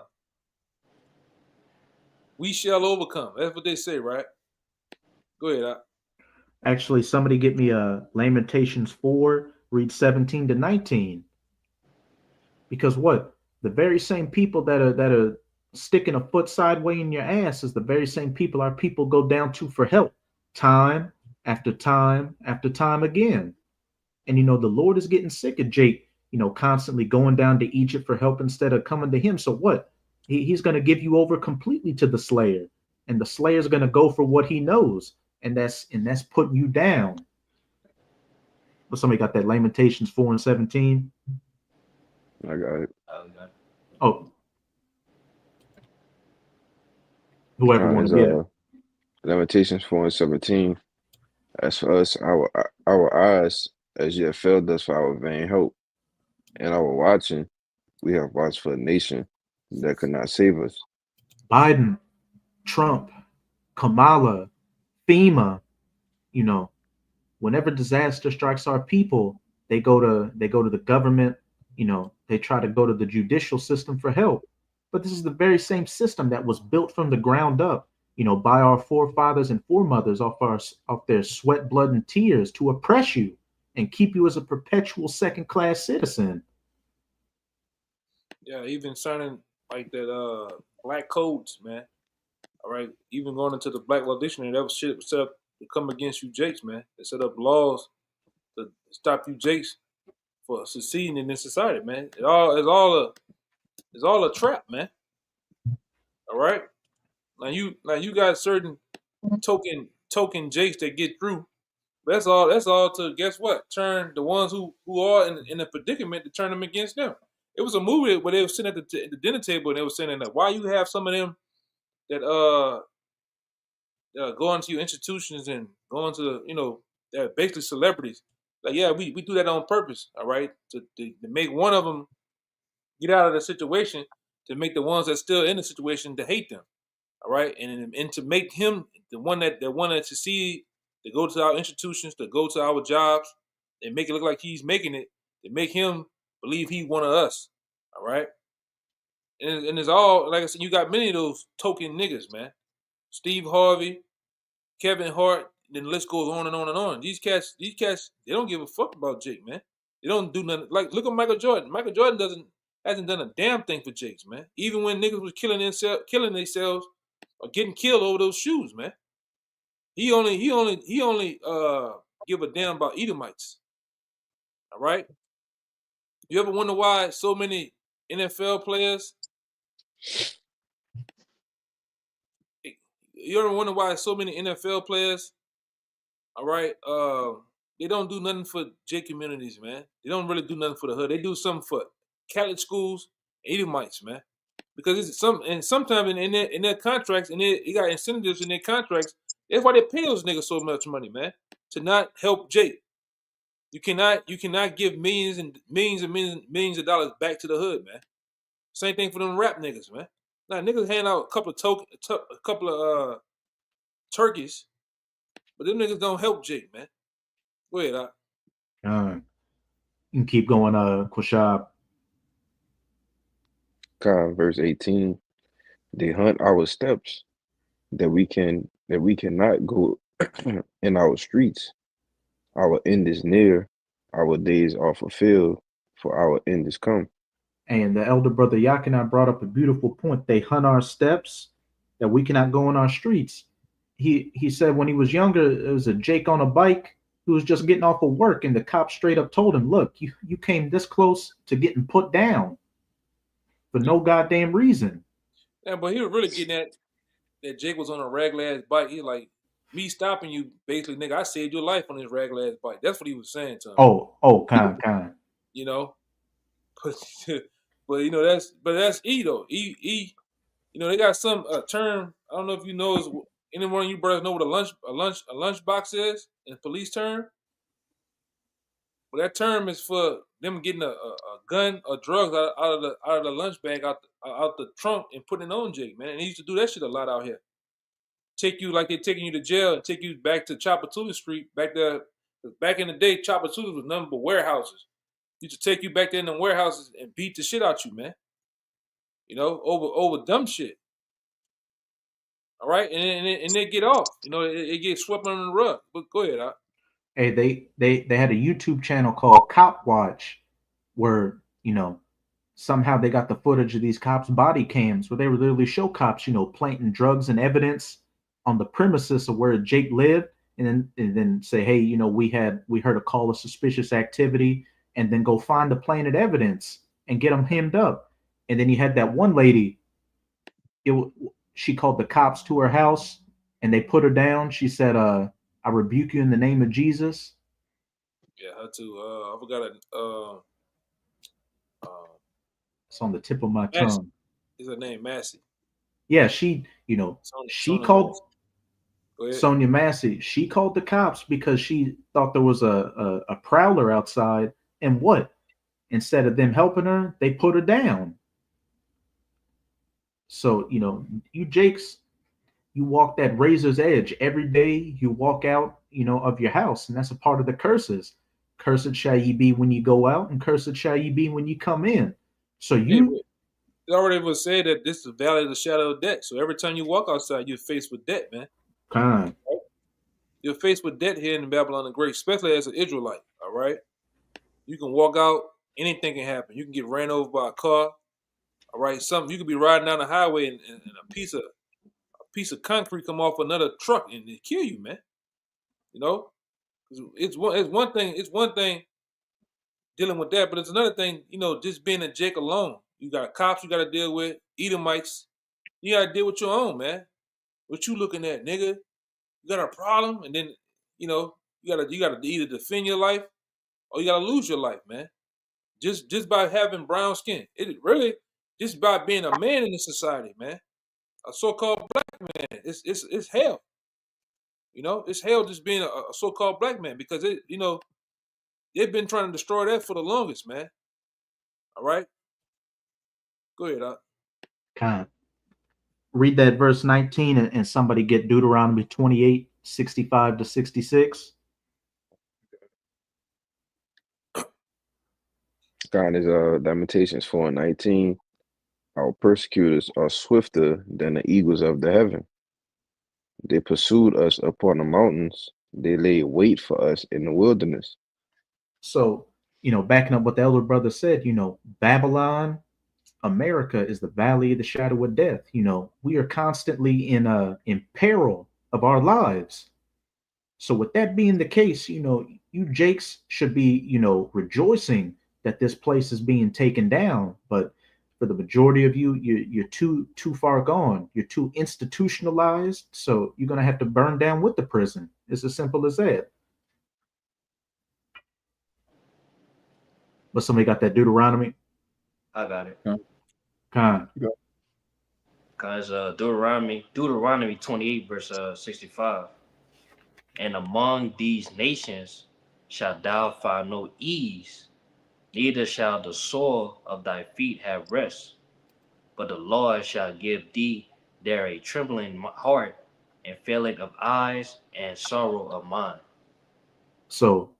We shall overcome. That's what they say, right? Go ahead, Al. Actually, somebody get me Lamentations 4, read 17 to 19. Because what? The very same people that are sticking a foot sideways in your ass is the very same people our people go down to for help, time after time after time again. And the Lord is getting sick of Jake, constantly going down to Egypt for help instead of coming to him. So what? He's going to give you over completely to the Slayer, and the Slayer's going to go for what he knows. And that's putting you down. But somebody got that Lamentations 4 and 17. I got it. Oh, whoever wants to get it. Lamentations 4 and 17. As for us, our eyes as yet failed us for our vain hope, and our watching, we have watched for a nation that could not save us. Biden, Trump, Kamala, FEMA, whenever disaster strikes our people, they go to the government, they try to go to the judicial system for help. But this is the very same system that was built from the ground up, by our forefathers and foremothers off their sweat, blood, and tears to oppress you and keep you as a perpetual second-class citizen. Yeah, even signing like that black codes, man. All right, even going into the Black Law Dictionary, that was shit set up to come against you Jakes, man. They set up laws to stop you Jakes for succeeding in this society, man. It's all a trap, man. All right. Now you got certain token Jakes that get through. That's all to guess what? Turn the ones who are in a predicament to turn them against them. It was a movie where they were sitting at the dinner table and they were saying that why you have some of them that go into your institutions and go into they're basically celebrities. Like yeah, we do that on purpose, all right, to make one of them get out of the situation to make the ones that's still in the situation to hate them. All right, and to make him the one that succeed, to go to our institutions, to go to our jobs, and make it look like he's making it, to make him believe he's one of us. All right, and it's all like I said. You got many of those token niggas, man. Steve Harvey, Kevin Hart, then the list goes on and on and on. These cats, they don't give a fuck about Jake, man. They don't do nothing. Like, look at Michael Jordan. Michael Jordan hasn't done a damn thing for Jakes, man. Even when niggas was killing themselves or getting killed over those shoes, man. He only give a damn about Edomites. All right. You ever wonder why so many NFL players? You ever wonder why so many NFL players? All right. They don't do nothing for J communities, man. They don't really do nothing for the hood. They do something for Catholic schools, Edomites, man. Because it's sometimes in their contracts, and they got incentives in their contracts. That's why they pay those niggas so much money, man, to not help Jake. You cannot give millions of dollars back to the hood, man. Same thing for them rap niggas, man. Now niggas hand out a couple of turkeys, but them niggas don't help Jake, man. Go ahead, You can keep going, Quashab. Verse 18. They hunt our steps, that we cannot go in our streets. Our end is near, our days are fulfilled, for our end is come. And the elder brother Yakinan brought up a beautiful point. They hunt our steps, that we cannot go on our streets. He said when he was younger, it was a Jake on a bike who was just getting off of work, and the cop straight up told him, look, you came this close to getting put down for no goddamn reason. Yeah, but he was really getting at that Jake was on a regular ass bike. He like, me stopping you, basically, nigga, I saved your life on this regular ass bike. That's what he was saying to him. Oh, kind. You know, but you know that's E though. E. You know they got some term. I don't know if you know. Is anyone of you brothers know what a lunch box is in police term? Well, that term is for them getting a gun or drugs out of the lunch bag out the trunk and putting it on Jake, man. And they used to do that shit a lot out here. Take you like they're taking you to jail and take you back to Chapatula Street. Back there, back in the day, Chapatula was nothing but warehouses. Used to take you back there in the warehouses and beat the shit out you, man. You know, over dumb shit. All right, and they get off. You know, it gets swept under the rug. But go ahead, Hey, they had a YouTube channel called Cop Watch, where somehow they got the footage of these cops' body cams, where they would literally show cops, planting drugs and evidence on the premises of where Jake lived, and then say, hey, we heard a call of suspicious activity, and then go find the planted evidence and get them hemmed up. And then you had that one lady, she called the cops to her house and they put her down. She said, I rebuke you in the name of Jesus. Yeah, her too. I forgot it. It's on the tip of my Massey. tongue. Is her name Massey? Yeah, she called Sonia Massey. She called the cops because she thought there was a prowler outside. And what? Instead of them helping her, they put her down. So, you Jakes, you walk that razor's edge every day. You walk out, of your house, and that's a part of the curses. Cursed shall ye be when you go out, and cursed shall ye be when you come in. So it already was said that this is the valley of the shadow of death. So every time you walk outside, you're faced with death, man. Right? You're faced with death here in Babylon the Great, especially as an Israelite. All right, you can walk out, anything can happen. You can get ran over by a car. All right, you could be riding down the highway and a piece of concrete come off another truck and it kill you, man. It's one thing dealing with that, but it's another thing, just being a Jake alone. You got cops you got to deal with, Edomites. You got to deal with your own, man. What you looking at, nigga? You got a problem, and then you got to either defend your life or you got to lose your life, man. Just by having brown skin, it really. Just by being a man in this society, man, a so-called black man, it's hell. It's hell just being a so-called black man because they've been trying to destroy that for the longest, man. All right, go ahead, Read that verse 19 and somebody get Deuteronomy 28, 65 to 66. God is Lamentations 4:19. Our persecutors are swifter than the eagles of the heaven. They pursued us upon the mountains. They laid wait for us in the wilderness. So, backing up what the elder brother said, Babylon, America is the valley of the shadow of death. We are constantly in peril of our lives. So with that being the case, you Jakes should be, rejoicing that this place is being taken down. But for the majority of you, you're too far gone. You're too institutionalized. So you're gonna have to burn down with the prison. It's as simple as that. But somebody got that Deuteronomy? I got it. Con. Because Deuteronomy 28, verse 65. And among these nations shalt thou find no ease, neither shall the sole of thy feet have rest. But the Lord shall give thee there a trembling heart, and failing of eyes, and sorrow of mind. So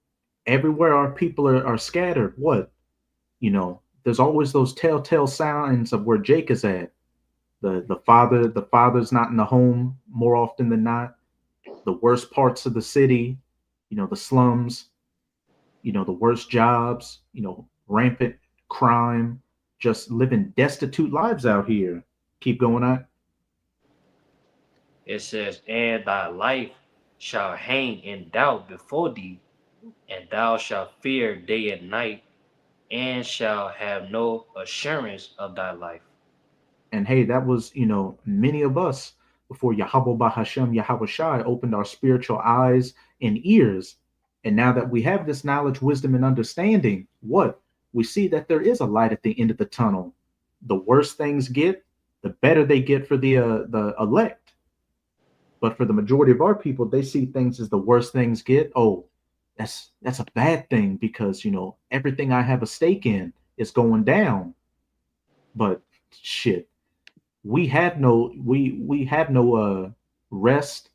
everywhere our people are scattered, what? There's always those telltale signs of where Jake is at. The father's not in the home more often than not. The worst parts of the city, the slums, the worst jobs, rampant crime, just living destitute lives out here. Keep going on. It says, and thy life shall hang in doubt before thee, and thou shalt fear day and night, and shall have no assurance of thy life. And hey, that was, many of us before Yahweh Bahashem Yahweh Shai opened our spiritual eyes and ears. And now that we have this knowledge, wisdom, and understanding, what? We see that there is a light at the end of the tunnel. The worse things get, the better they get for the elect. But for the majority of our people, they see things as the worse things get. Oh, that's a bad thing because, everything I have a stake in is going down. But shit, we have no rest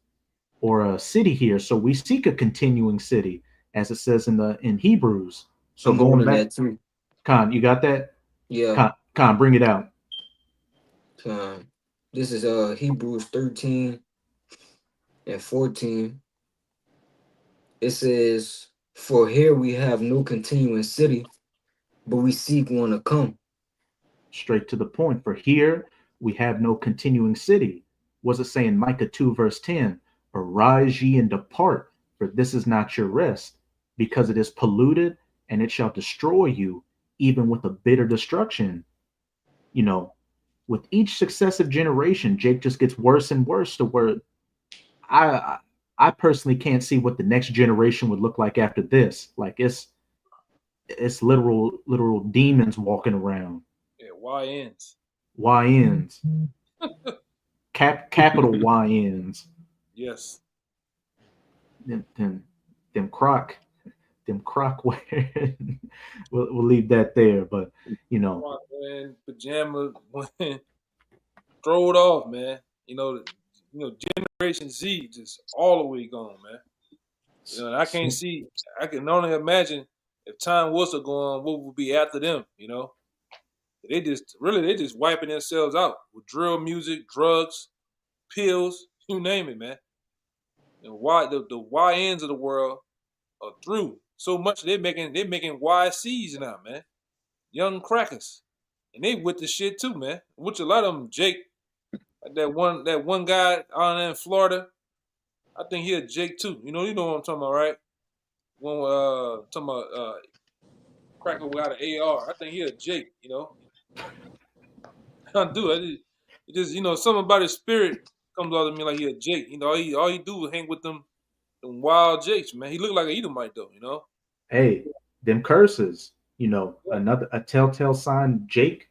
or a city here, so we seek a continuing city, as it says in Hebrews. So I'm going holding back, that too. Khan, you got that? Yeah. Khan, bring it out. This is Hebrews 13 and 14. It says, for here we have no continuing city, but we seek one to come. Straight to the point. For here we have no continuing city. Was it saying Micah 2 verse 10? Arise ye and depart, for this is not your rest, because it is polluted, and it shall destroy you, even with a bitter destruction. With each successive generation, Jake just gets worse and worse to where I personally can't see what the next generation would look like after this. Like it's literal demons walking around. Yeah, YNs. YNs. Capital YNs. Yes. Them croc wearing. we'll leave that there, but Man, pajamas throwed off, man. Generation Z just all the way gone, man. I can't see. I can only imagine if time was to go on, what would be after them. They just wiping themselves out with drill music, drugs, pills, you name it, man. And why the YNs of the world are through so much they're making YCs now, man. Young crackers, and they with the shit too, man. Which a lot of them, Jake, that one guy out there in Florida, I think he a Jake too. You know what I'm talking about, right? One talking about cracker without an AR. I think he a Jake. I do. It just something about his spirit comes out of me like he a Jake. All he do is hang with them wild Jakes, man. He look like an Edomite though. Hey, them curses. Another a telltale sign, Jake.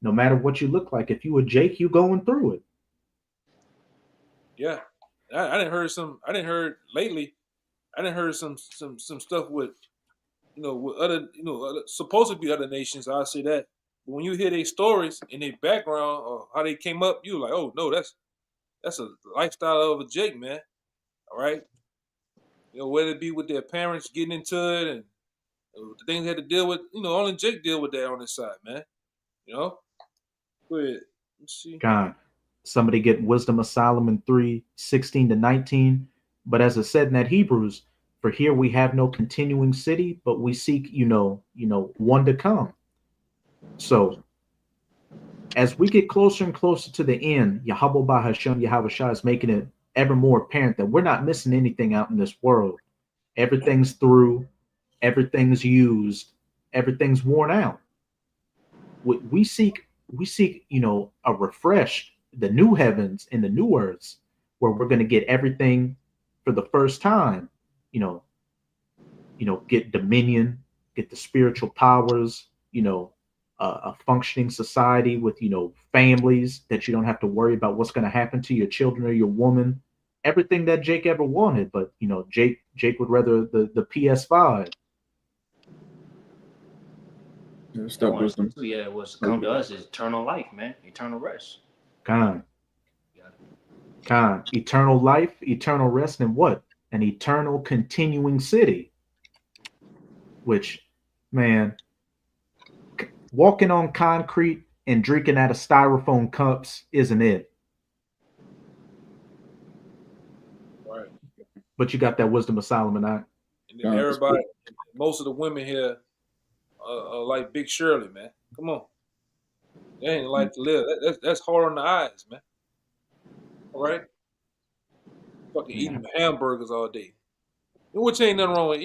No matter what you look like, if you a Jake, you going through it. Yeah, I didn't heard some. I didn't heard lately. I didn't heard some stuff with, with other, supposed to be other nations. I'll say that But when you hear their stories and their background or how they came up, you like, oh no, that's a lifestyle of a Jake, man. All right. Whether it be with their parents getting into it and the things they had to deal with, only Jake deal with that on his side, man. Go ahead. Let's see. God, somebody get Wisdom of Solomon 3:16-19. But as it said in that Hebrews, for here we have no continuing city, but we seek, one to come. So as we get closer and closer to the end, Yahweh Bahashem Yahushua is making it ever more apparent that we're not missing anything out in this world. Everything's through, everything's used, everything's worn out. We seek, a refreshed, the new heavens and the new earths, where we're going to get everything for the first time. Get dominion, get the spiritual powers. A functioning society with families that you don't have to worry about what's going to happen to your children or your woman. Everything that Jake ever wanted, but Jake would rather the PS5. It's that wisdom. Yeah, what's come to us is eternal life, man. Eternal rest. Eternal life, eternal rest, and what? An eternal continuing city. Which, man, walking on concrete and drinking out of styrofoam cups isn't it. Right. But you got that Wisdom of Solomon out. And then everybody, most of the women here are like Big Shirley, man. Come on. They ain't like to live. That's hard on the eyes, man. All right? Fucking eating hamburgers all day. Which ain't nothing wrong with,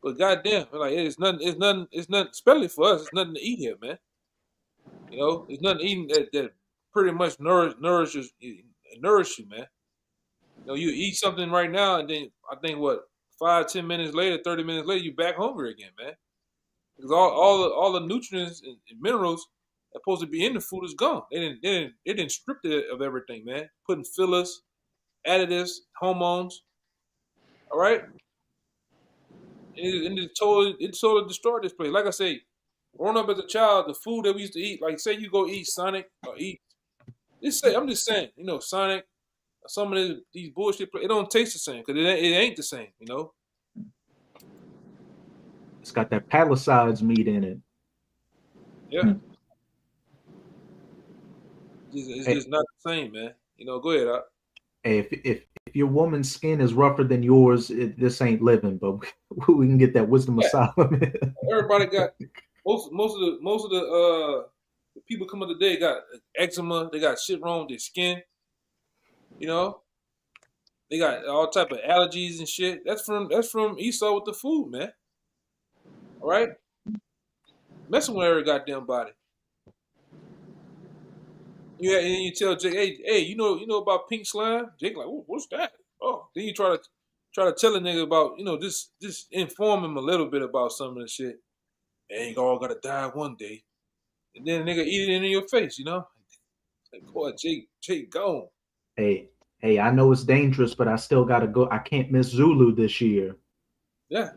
but goddamn, like it's nothing, especially for us, it's nothing to eat here, man. It's nothing eating that pretty much nourishes you, man. You eat something right now, and then I think 5-10 minutes later, 30 minutes later, you back hungry again, man. Because all the nutrients and minerals that supposed to be in the food is gone. They didn't strip it of everything, man. Putting fillers, additives, hormones. All right. And it totally destroyed this place. Like I say, growing up as a child, the food that we used to eat, like say you go eat Sonic or eat, I'm just saying, Sonic, some of these bullshit, it don't taste the same because it ain't the same, It's got that Palisades meat in it. Yeah. It's just not the same, man. Go ahead, Doc. Hey, if your woman's skin is rougher than yours, this ain't living. But we can get that Wisdom of Solomon. Everybody got most of the people coming today got eczema. They got shit wrong with their skin. They got all type of allergies and shit. That's from Esau with the food, man. All right, messing with every goddamn body. Yeah, and then you tell Jake, hey, you know about pink slime? Jake like, what's that? Oh, then you try to tell a nigga about, just inform him a little bit about some of the shit. They ain't all gotta die one day, and then a nigga eat it in your face, Like, boy, Jake gone. Hey, I know it's dangerous, but I still gotta go. I can't miss Zulu this year. Yeah.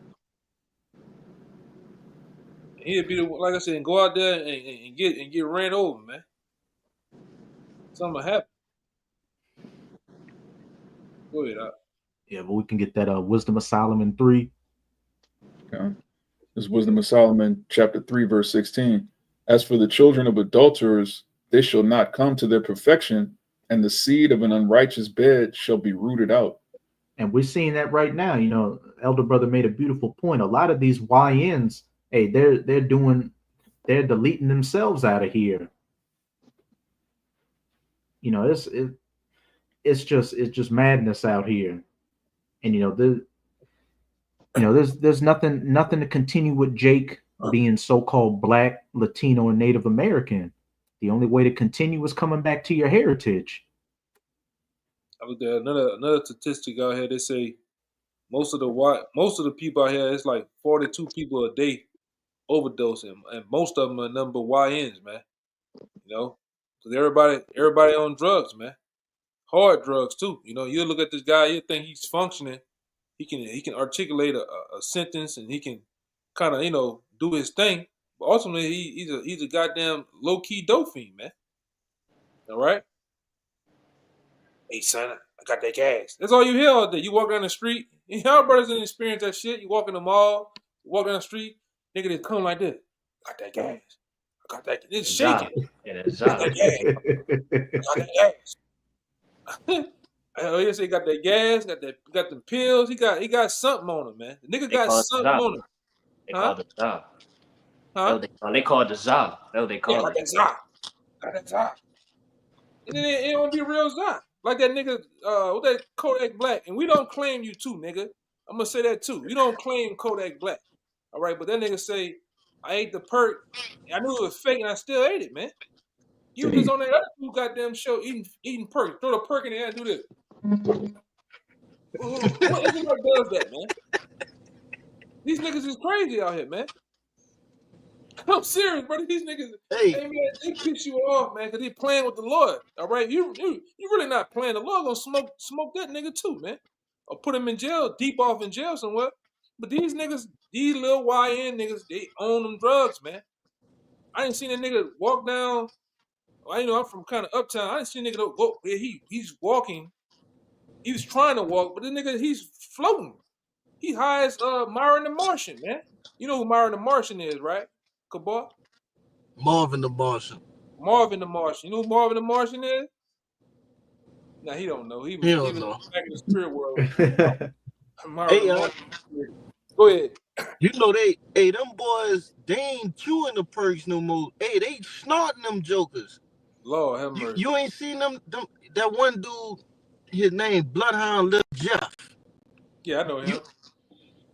He'd be like I said, go out there and get ran over, man. Something happen. Go ahead, Doc. Yeah, but we can get that Wisdom of Solomon 3. Okay. This is Wisdom of Solomon, chapter 3, verse 16. As for the children of adulterers, they shall not come to their perfection, and the seed of an unrighteous bed shall be rooted out. And we're seeing that right now. Elder Brother made a beautiful point. A lot of these YNs, hey, they're deleting themselves out of here. It's just madness out here. And there's nothing to continue with Jake being so-called Black, Latino, and Native American. The only way to continue is coming back to your heritage. I looked at another statistic out here. They say most of the people out here, it's like 42 people a day overdosing, and most of them are number YNs, man. Because everybody on drugs, man. Hard drugs too. You look at this guy, you think he's functioning. He can articulate a sentence, and he can kind of do his thing. But ultimately, he's a goddamn low key dope fiend, man. All right. Hey son, I got that gas. That's all you hear all day. You walk down the street. Y'all brothers didn't experience that shit. You walk in the mall, you walk down the street, nigga, they come like this. Got that gas. I got that. It's shaking. Yeah, that's Got that gas. Got that gas. Oh, he say he got that gas. Got them pills. He got something on him, man. The nigga They got call it something Za. on him. They Huh? call it Za. Huh? They call it the Za. That's what they Yeah, call got it. that Za. Got that Za. And then it don't be real Za. Like that nigga, with that Kodak Black. And we don't claim you too, nigga. I'm gonna say that too. You don't claim Kodak Black. All right, but that nigga say, I ate the perk. I knew it was fake and I still ate it, man. You was just on that other goddamn show eating perk. Throw the perk in the air and do this. What everybody does that, man? These niggas is crazy out here, man. I'm serious, brother. These niggas, Hey, hey man, they piss you off, man, because they playing with the Lord. All right, you really not playing. The Lord gonna smoke that nigga too, man, or put him in jail, deep off in jail somewhere. But these niggas, these little YN niggas, they own them drugs, man. I ain't seen a nigga walk down. I'm from kind of uptown. I didn't see a nigga go. He's walking. He was trying to walk, but the nigga he's floating. He high as Myron the Martian, man. You know who Myron the Martian is, right? Kabal? Marvin the Martian. Marvin the Martian. You know who Marvin the Martian is? Nah, he don't know. He was know. back in the spirit world. Marvin Hey, the Martian. Go ahead. you know them boys, they ain't chewing the perks no more. Hey, they snorting them jokers. Lord have mercy. You ain't seen them that one dude, his name Bloodhound Lil Jeff. Yeah, I know him.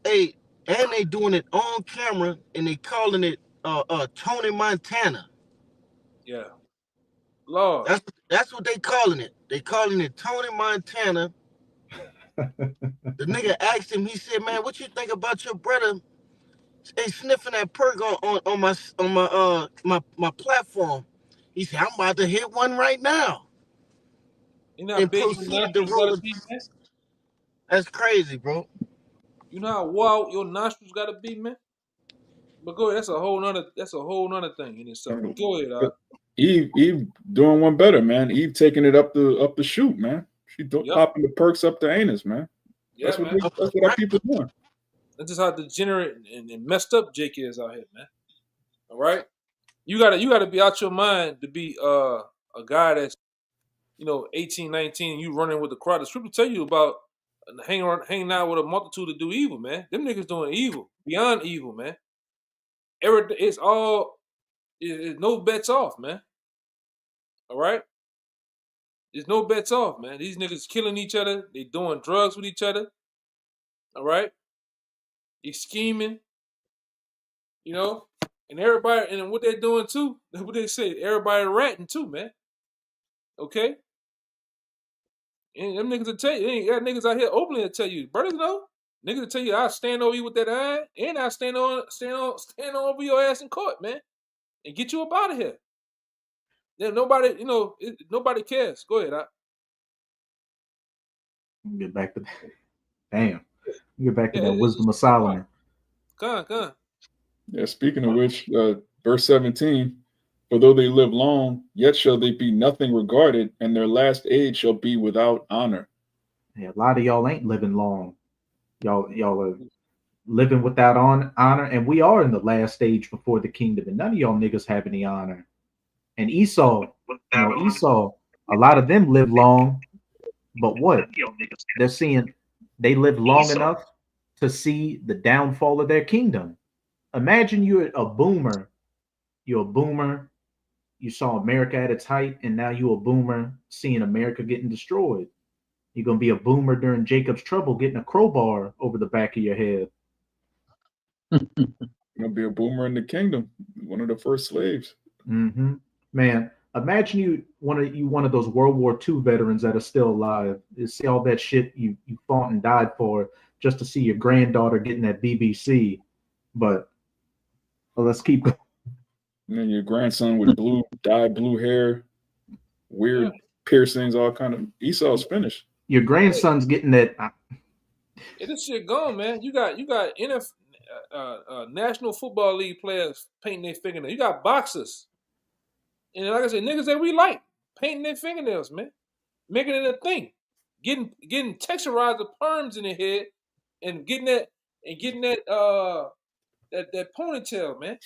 Hey, and they doing it on camera and they calling it Tony Montana. Yeah. Lord. That's what they calling it. They calling it Tony Montana. The nigga asked him, he said, man, what you think about your brother sniffing that perk on my platform? He said, I'm about to hit one right now. You know how And big your proceeded to nostrils roll gotta it. be, man? That's crazy, bro. You know how wild your nostrils gotta be, man? But go ahead, that's a whole nother thing in itself. But go ahead, Eve doing one better, man. Eve taking it up the chute, man. She popping the perks up the anus, man. Yeah, That's what man. that's what our people doing. That's just how degenerate and messed up Jake is out here, man. All right, you gotta be out your mind to be a guy that's 18, 19. You running with the crowd. The scripture tell you about hanging out with a multitude to do evil, man. Them niggas doing evil beyond evil, man. It's no bets off, man. All right, there's no bets off, man. These niggas killing each other. They doing drugs with each other. All right, they scheming. And everybody, and what they're doing too, what they say, everybody ratting too, man. Okay? And them niggas will tell you, ain't got niggas out here openly to tell you, brothers know. Niggas will tell you, I'll stand over you with that iron, and I'll stand on over your ass in court, man. And get you up out of here. Then nobody, nobody cares. Go ahead, Get back to that. Damn. Get back to that wisdom of Solomon. Come on. Yeah, speaking of which, verse 17, for though they live long, yet shall they be nothing regarded, and their last age shall be without honor. Yeah, a lot of y'all ain't living long. Y'all are living without honor, and we are in the last stage before the kingdom, and none of y'all niggas have any honor. And Esau, a lot of them live long, but what? They live long enough to see the downfall of their kingdom. Imagine you're a boomer. You're a boomer. You saw America at its height, and now you're a boomer seeing America getting destroyed. You're going to be a boomer during Jacob's trouble, getting a crowbar over the back of your head. You're going to be a boomer in the kingdom, one of the first slaves. Mm-hmm. Man, imagine you one of those World War II veterans that are still alive. You see all that shit you fought and died for just to see your granddaughter getting that BBC. But let's keep going. And then your grandson with dyed blue hair, weird piercings, all kind of. Esau's finished. Your grandson's getting that. This shit gone, man. You got National Football League players painting their fingernails. You got boxers, and like I said, niggas that we like painting their fingernails, man, making it a thing, getting texturizer perms in their head, and getting that that ponytail, man.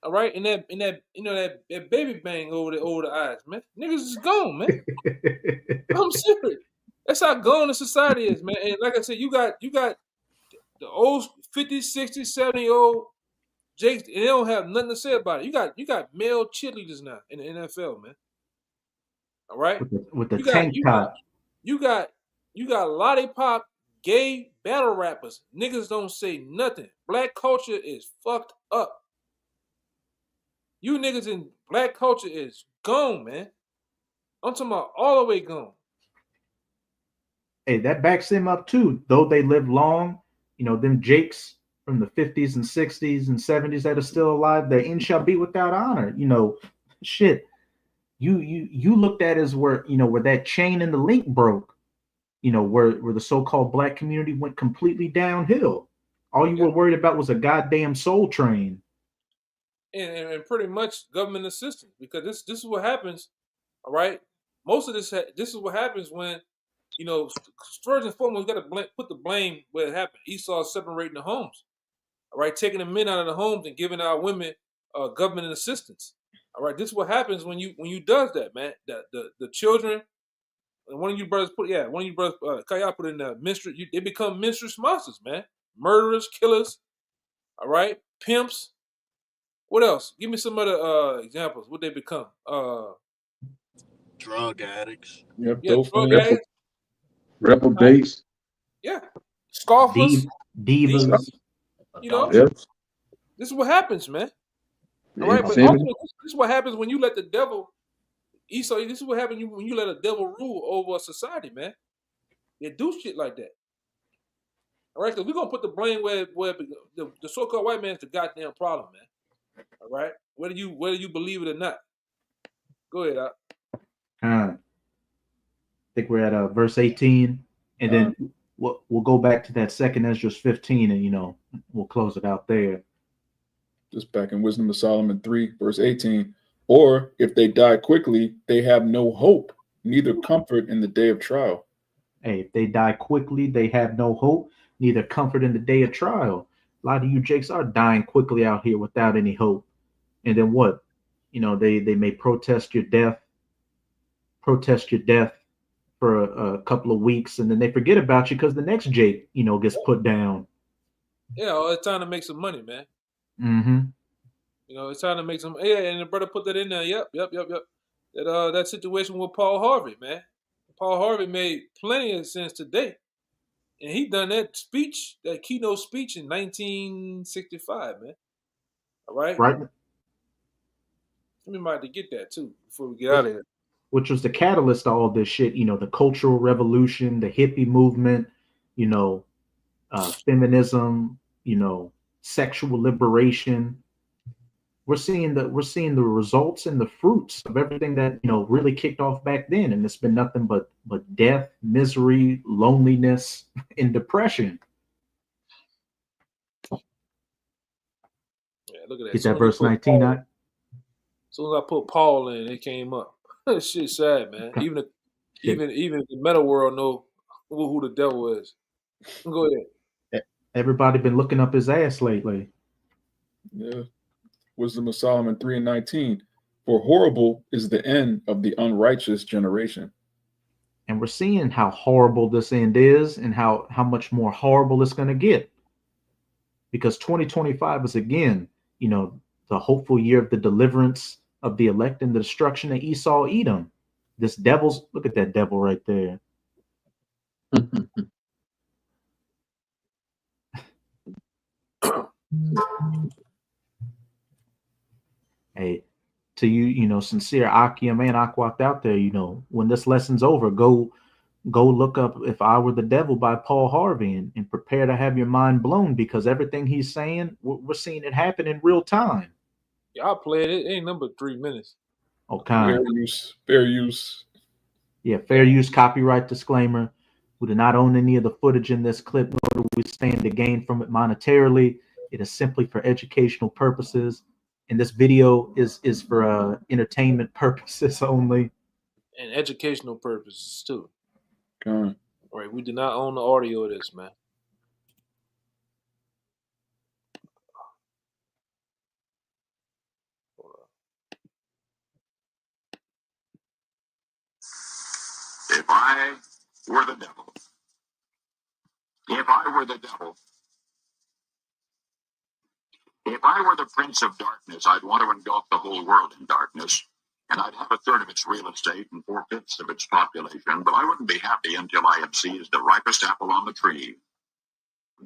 All right, and that that baby bang over the eyes, man. Niggas is gone, man. I'm serious. That's how gone the society is, man. And like I said, you got the old 50, 60, 70-year-old Jakes, and they don't have nothing to say about it. You got male cheerleaders now in the NFL, man. All right, with the tank top. You got lollipop gay battle rappers. Niggas don't say nothing. Black culture is fucked up. You niggas in black culture is gone, man. I'm talking about all the way gone. Hey, that backs them up too. Though they live long, you know, them Jakes from the 50s and 60s and 70s that are still alive, their end shall be without honor. You know, shit. You looked at as where, you know, where that chain and the link broke, you know, where the so-called black community went completely downhill. All you were worried about was a goddamn soul train. And pretty much government assistance, because this is what happens, all right? Most of this is what happens when, you know, first and foremost, you got to put the blame where it happened. Esau separating the homes, all right, taking the men out of the homes and giving our women government assistance, all right. This is what happens when you does that, man. The children, and one of you brothers Kaya put in the minstrel. They become minstrel monsters, man. Murderers, killers, all right, pimps. What else? Give me some other examples. What they become? Drug addicts. Yep, Yeah, drug addicts. Reprobates. Yeah, scoffers. Divas. You know, Yep. this is what happens, man. All Yeah, right, but Feminine. ultimately, this is what happens when you let the devil, Esau. This is what happens when you let a devil rule over a society, man. They do shit like that. All right, so we're gonna put the blame where the so-called white man's the goddamn problem, man. All right, whether you believe it or not. Go ahead, Doc. I think we're at verse 18, and then we'll go back to that second Esdras 15, and, you know, we'll close it out there. Just back in Wisdom of Solomon 3, verse 18. Or if they die quickly, they have no hope, neither comfort in the day of trial. Hey, if they die quickly, they have no hope, neither comfort in the day of trial. A lot of you Jakes are dying quickly out here without any hope. And then what? You know, they may protest your death for a couple of weeks, and then they forget about you because the next Jake, you know, gets put down. Yeah, it's time to make some money, man. Mm-hmm. You know, it's time to make some. Yeah, and the brother put that in there. Yep. That situation with Paul Harvey, man. Paul Harvey made plenty of sense today, and he done that speech, that keynote speech in 1965, man. All right. Right. Let me might to get that too before we get out of here. Which was the catalyst to all this shit, you know, the Cultural Revolution, the hippie movement, you know, feminism, you know, sexual liberation. We're seeing the results and the fruits of everything that, you know, really kicked off back then, and it's been nothing but death, misery, loneliness, and depression. Yeah, look at that. Get that verse 19 out. As soon as I put Paul in, it came up. Shit's sad, man. Even the meta world know who the devil is. Go ahead. Everybody been looking up his ass lately. Yeah. Wisdom of Solomon 3 and 19. For horrible is the end of the unrighteous generation. And we're seeing how horrible this end is, and how much more horrible it's going to get. Because 2025 is, again, you know, the hopeful year of the deliverance of the elect and the destruction of Esau, Edom. This devil's, look at that devil right there. Hey, to you, you know, sincere Akia, man, I walked out there, you know, when this lesson's over, go look up If I Were the Devil by Paul Harvey, and prepare to have your mind blown, because everything he's saying, we're seeing it happen in real time. Yeah, I played it. It ain't number 3 minutes. Okay. Fair use. Yeah, fair use, copyright disclaimer. We do not own any of the footage in this clip, nor do we stand to gain from it monetarily. It is simply for educational purposes, and this video is for entertainment purposes only. And educational purposes too. Con. All right, we do not own the audio of this, man. Hold on. If I were the devil, if I were the devil, if I were the prince of darkness, I'd want to engulf the whole world in darkness, and I'd have a third of its real estate and 4/5 of its population, but I wouldn't be happy until I had seized the ripest apple on the tree.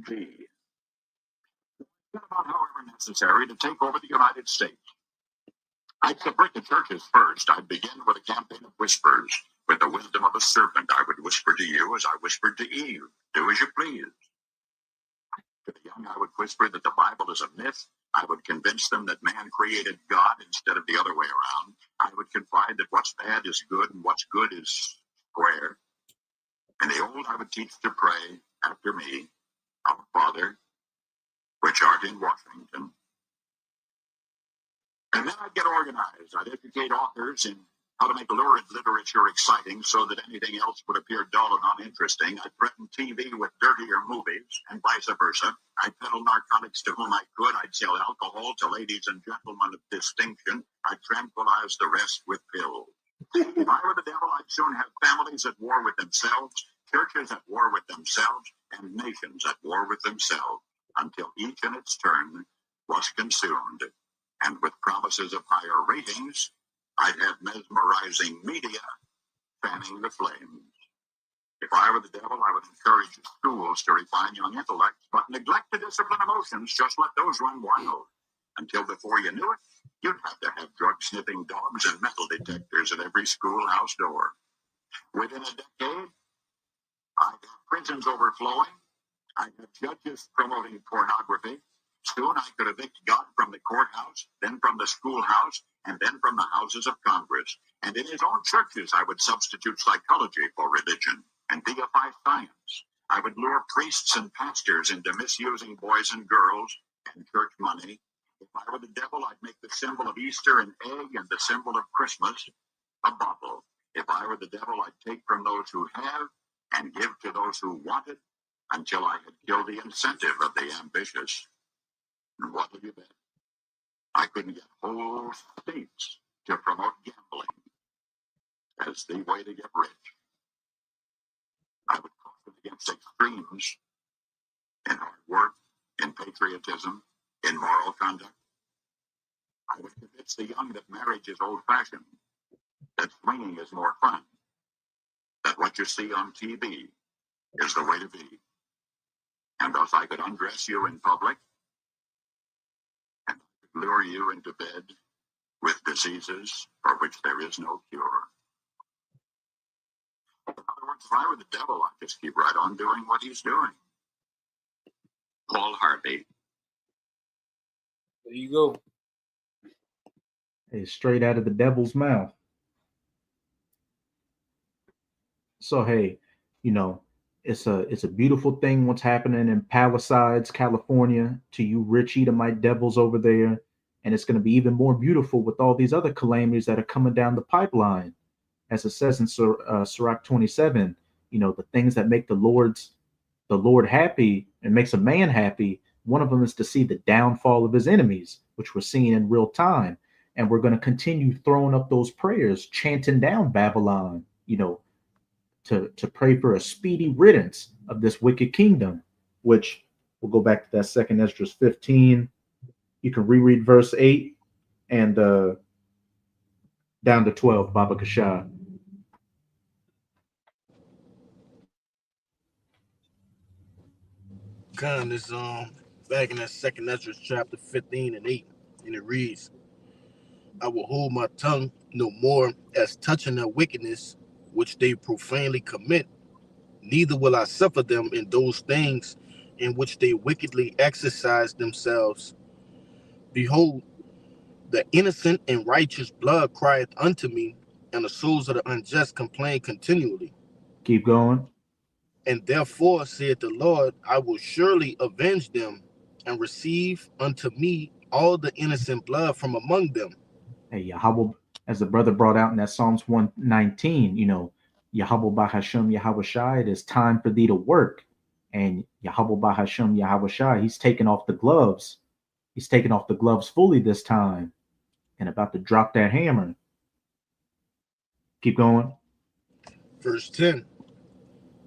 G. What about, however necessary, to take over the United States? I'd subvert the churches first. I'd begin with a campaign of whispers. With the wisdom of a serpent, I would whisper to you as I whispered to Eve, do as you please. To the young, I would whisper that the Bible is a myth. I would convince them that man created God instead of the other way around. I would confide that what's bad is good and what's good is square. And the old, I would teach to pray after me, Our Father, which art in Washington. And then I'd get organized. I'd educate authors in how to make lurid literature exciting so that anything else would appear dull and uninteresting. I'd threaten TV with dirtier movies and vice versa. I'd peddle narcotics to whom I could. I'd sell alcohol to ladies and gentlemen of distinction. I'd tranquilize the rest with pills. If I were the devil, I'd soon have families at war with themselves, churches at war with themselves, and nations at war with themselves, until each in its turn was consumed. And with promises of higher ratings, I'd have mesmerizing media fanning the flames. If I were the devil, I would encourage schools to refine young intellects, but neglect to discipline emotions. Just let those run wild. Until before you knew it, you'd have to have drug-sniffing dogs and metal detectors at every schoolhouse door. Within a decade, I'd have prisons overflowing. I'd have judges promoting pornography. Soon I could evict God from the courthouse, then from the schoolhouse, and then from the houses of Congress. And in his own churches, I would substitute psychology for religion and deify science. I would lure priests and pastors into misusing boys and girls and church money. If I were the devil, I'd make the symbol of Easter an egg and the symbol of Christmas a bottle. If I were the devil, I'd take from those who have and give to those who want it until I had killed the incentive of the ambitious. And what do you bet? I couldn't get whole states to promote gambling as the way to get rich. I would caution against extremes in hard work, in patriotism, in moral conduct. I would convince the young that marriage is old-fashioned, that swinging is more fun, that what you see on TV is the way to be. And thus I could undress you in public and lure you into bed with diseases for which there is no cure. In other words, if I were the devil, I'd just keep right on doing what he's doing. Paul Harvey. There you go. It's straight out of the devil's mouth. So hey, you know, it's a beautiful thing what's happening in Palisades, California, to you rich Edomite devils over there. And it's going to be even more beautiful with all these other calamities that are coming down the pipeline. As it says in Sirach 27, you know, the things that make the Lord happy and makes a man happy, one of them is to see the downfall of his enemies, which we're seeing in real time. And we're going to continue throwing up those prayers, chanting down Babylon, you know, to pray for a speedy riddance of this wicked kingdom, which we'll go back to that second Esdras 15. You can reread verse 8 and down to 12, Baba Kashah. Con is back in that second Ezra chapter 15 and 8, and it reads, I will hold my tongue no more as touching their wickedness which they profanely commit, neither will I suffer them in those things in which they wickedly exercise themselves. Behold, the innocent and righteous blood crieth unto me, and the souls of the unjust complain continually. Keep going. And therefore, saith the Lord, I will surely avenge them and receive unto me all the innocent blood from among them. Hey, Yahweh, as the brother brought out in that Psalms 119, Yahweh Bahashem Yahweh Shai, it is time for thee to work. And Yahweh Bahashem Yahweh Shai, he's taking off the gloves. He's taking off the gloves fully this time and about to drop that hammer. Keep going. Verse 10.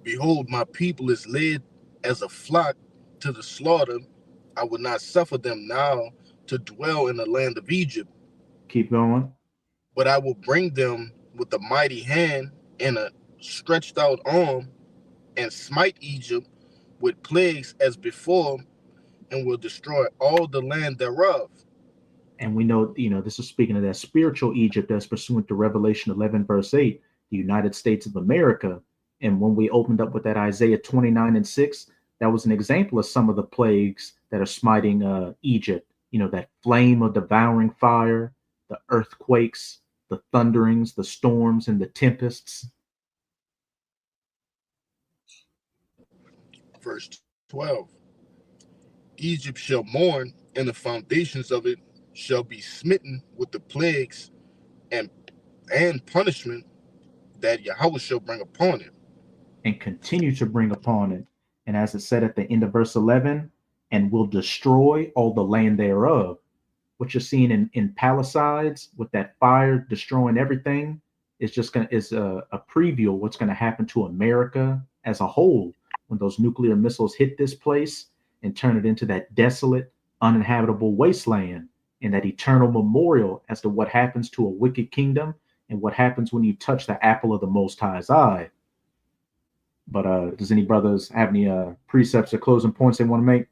Behold, my people is led as a flock to the slaughter. I will not suffer them now to dwell in the land of Egypt. Keep going. But I will bring them with a mighty hand and a stretched out arm, and smite Egypt with plagues as before, and will destroy all the land thereof. And we know, this is speaking of that spiritual Egypt as pursuant to Revelation 11, verse 8, the United States of America. And when we opened up with that Isaiah 29:6, that was an example of some of the plagues that are smiting Egypt. That flame of devouring fire, the earthquakes, the thunderings, the storms, and the tempests. Verse 12. Egypt shall mourn, and the foundations of it shall be smitten with the plagues and punishment that Yahweh shall bring upon it. And continue to bring upon it. And as it said at the end of verse 11, and will destroy all the land thereof. What you're seeing in Palisades with that fire destroying everything is a preview of what's going to happen to America as a whole when those nuclear missiles hit this place and turn it into that desolate, uninhabitable wasteland, and that eternal memorial as to what happens to a wicked kingdom and what happens when you touch the apple of the Most High's eye. But does any brothers have any precepts or closing points they want to make?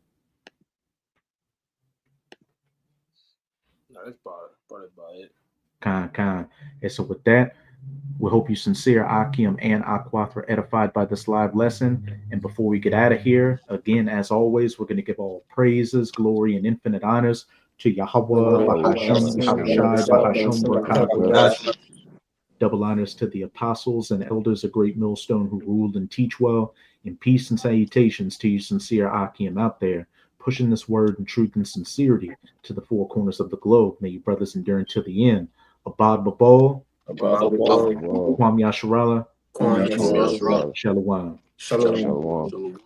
No, that's probably about it. Kind. And so with that, we hope you sincere, Akim and Aquath, were edified by this live lesson. And before we get out of here, again, as always, we're going to give all praises, glory, and infinite honors to Yahweh, Bahashem, Yahushai, Bahashem, Barakah. Double honors to the apostles and elders of Great Millstone who ruled and teach well, and peace and salutations to you sincere Akim out there, pushing this word in truth and sincerity to the four corners of the globe. May you brothers endure until the end. Abad Babal, Kwam Yasharala, Kwam Yasharala. Shalom. Shalom. Shalom.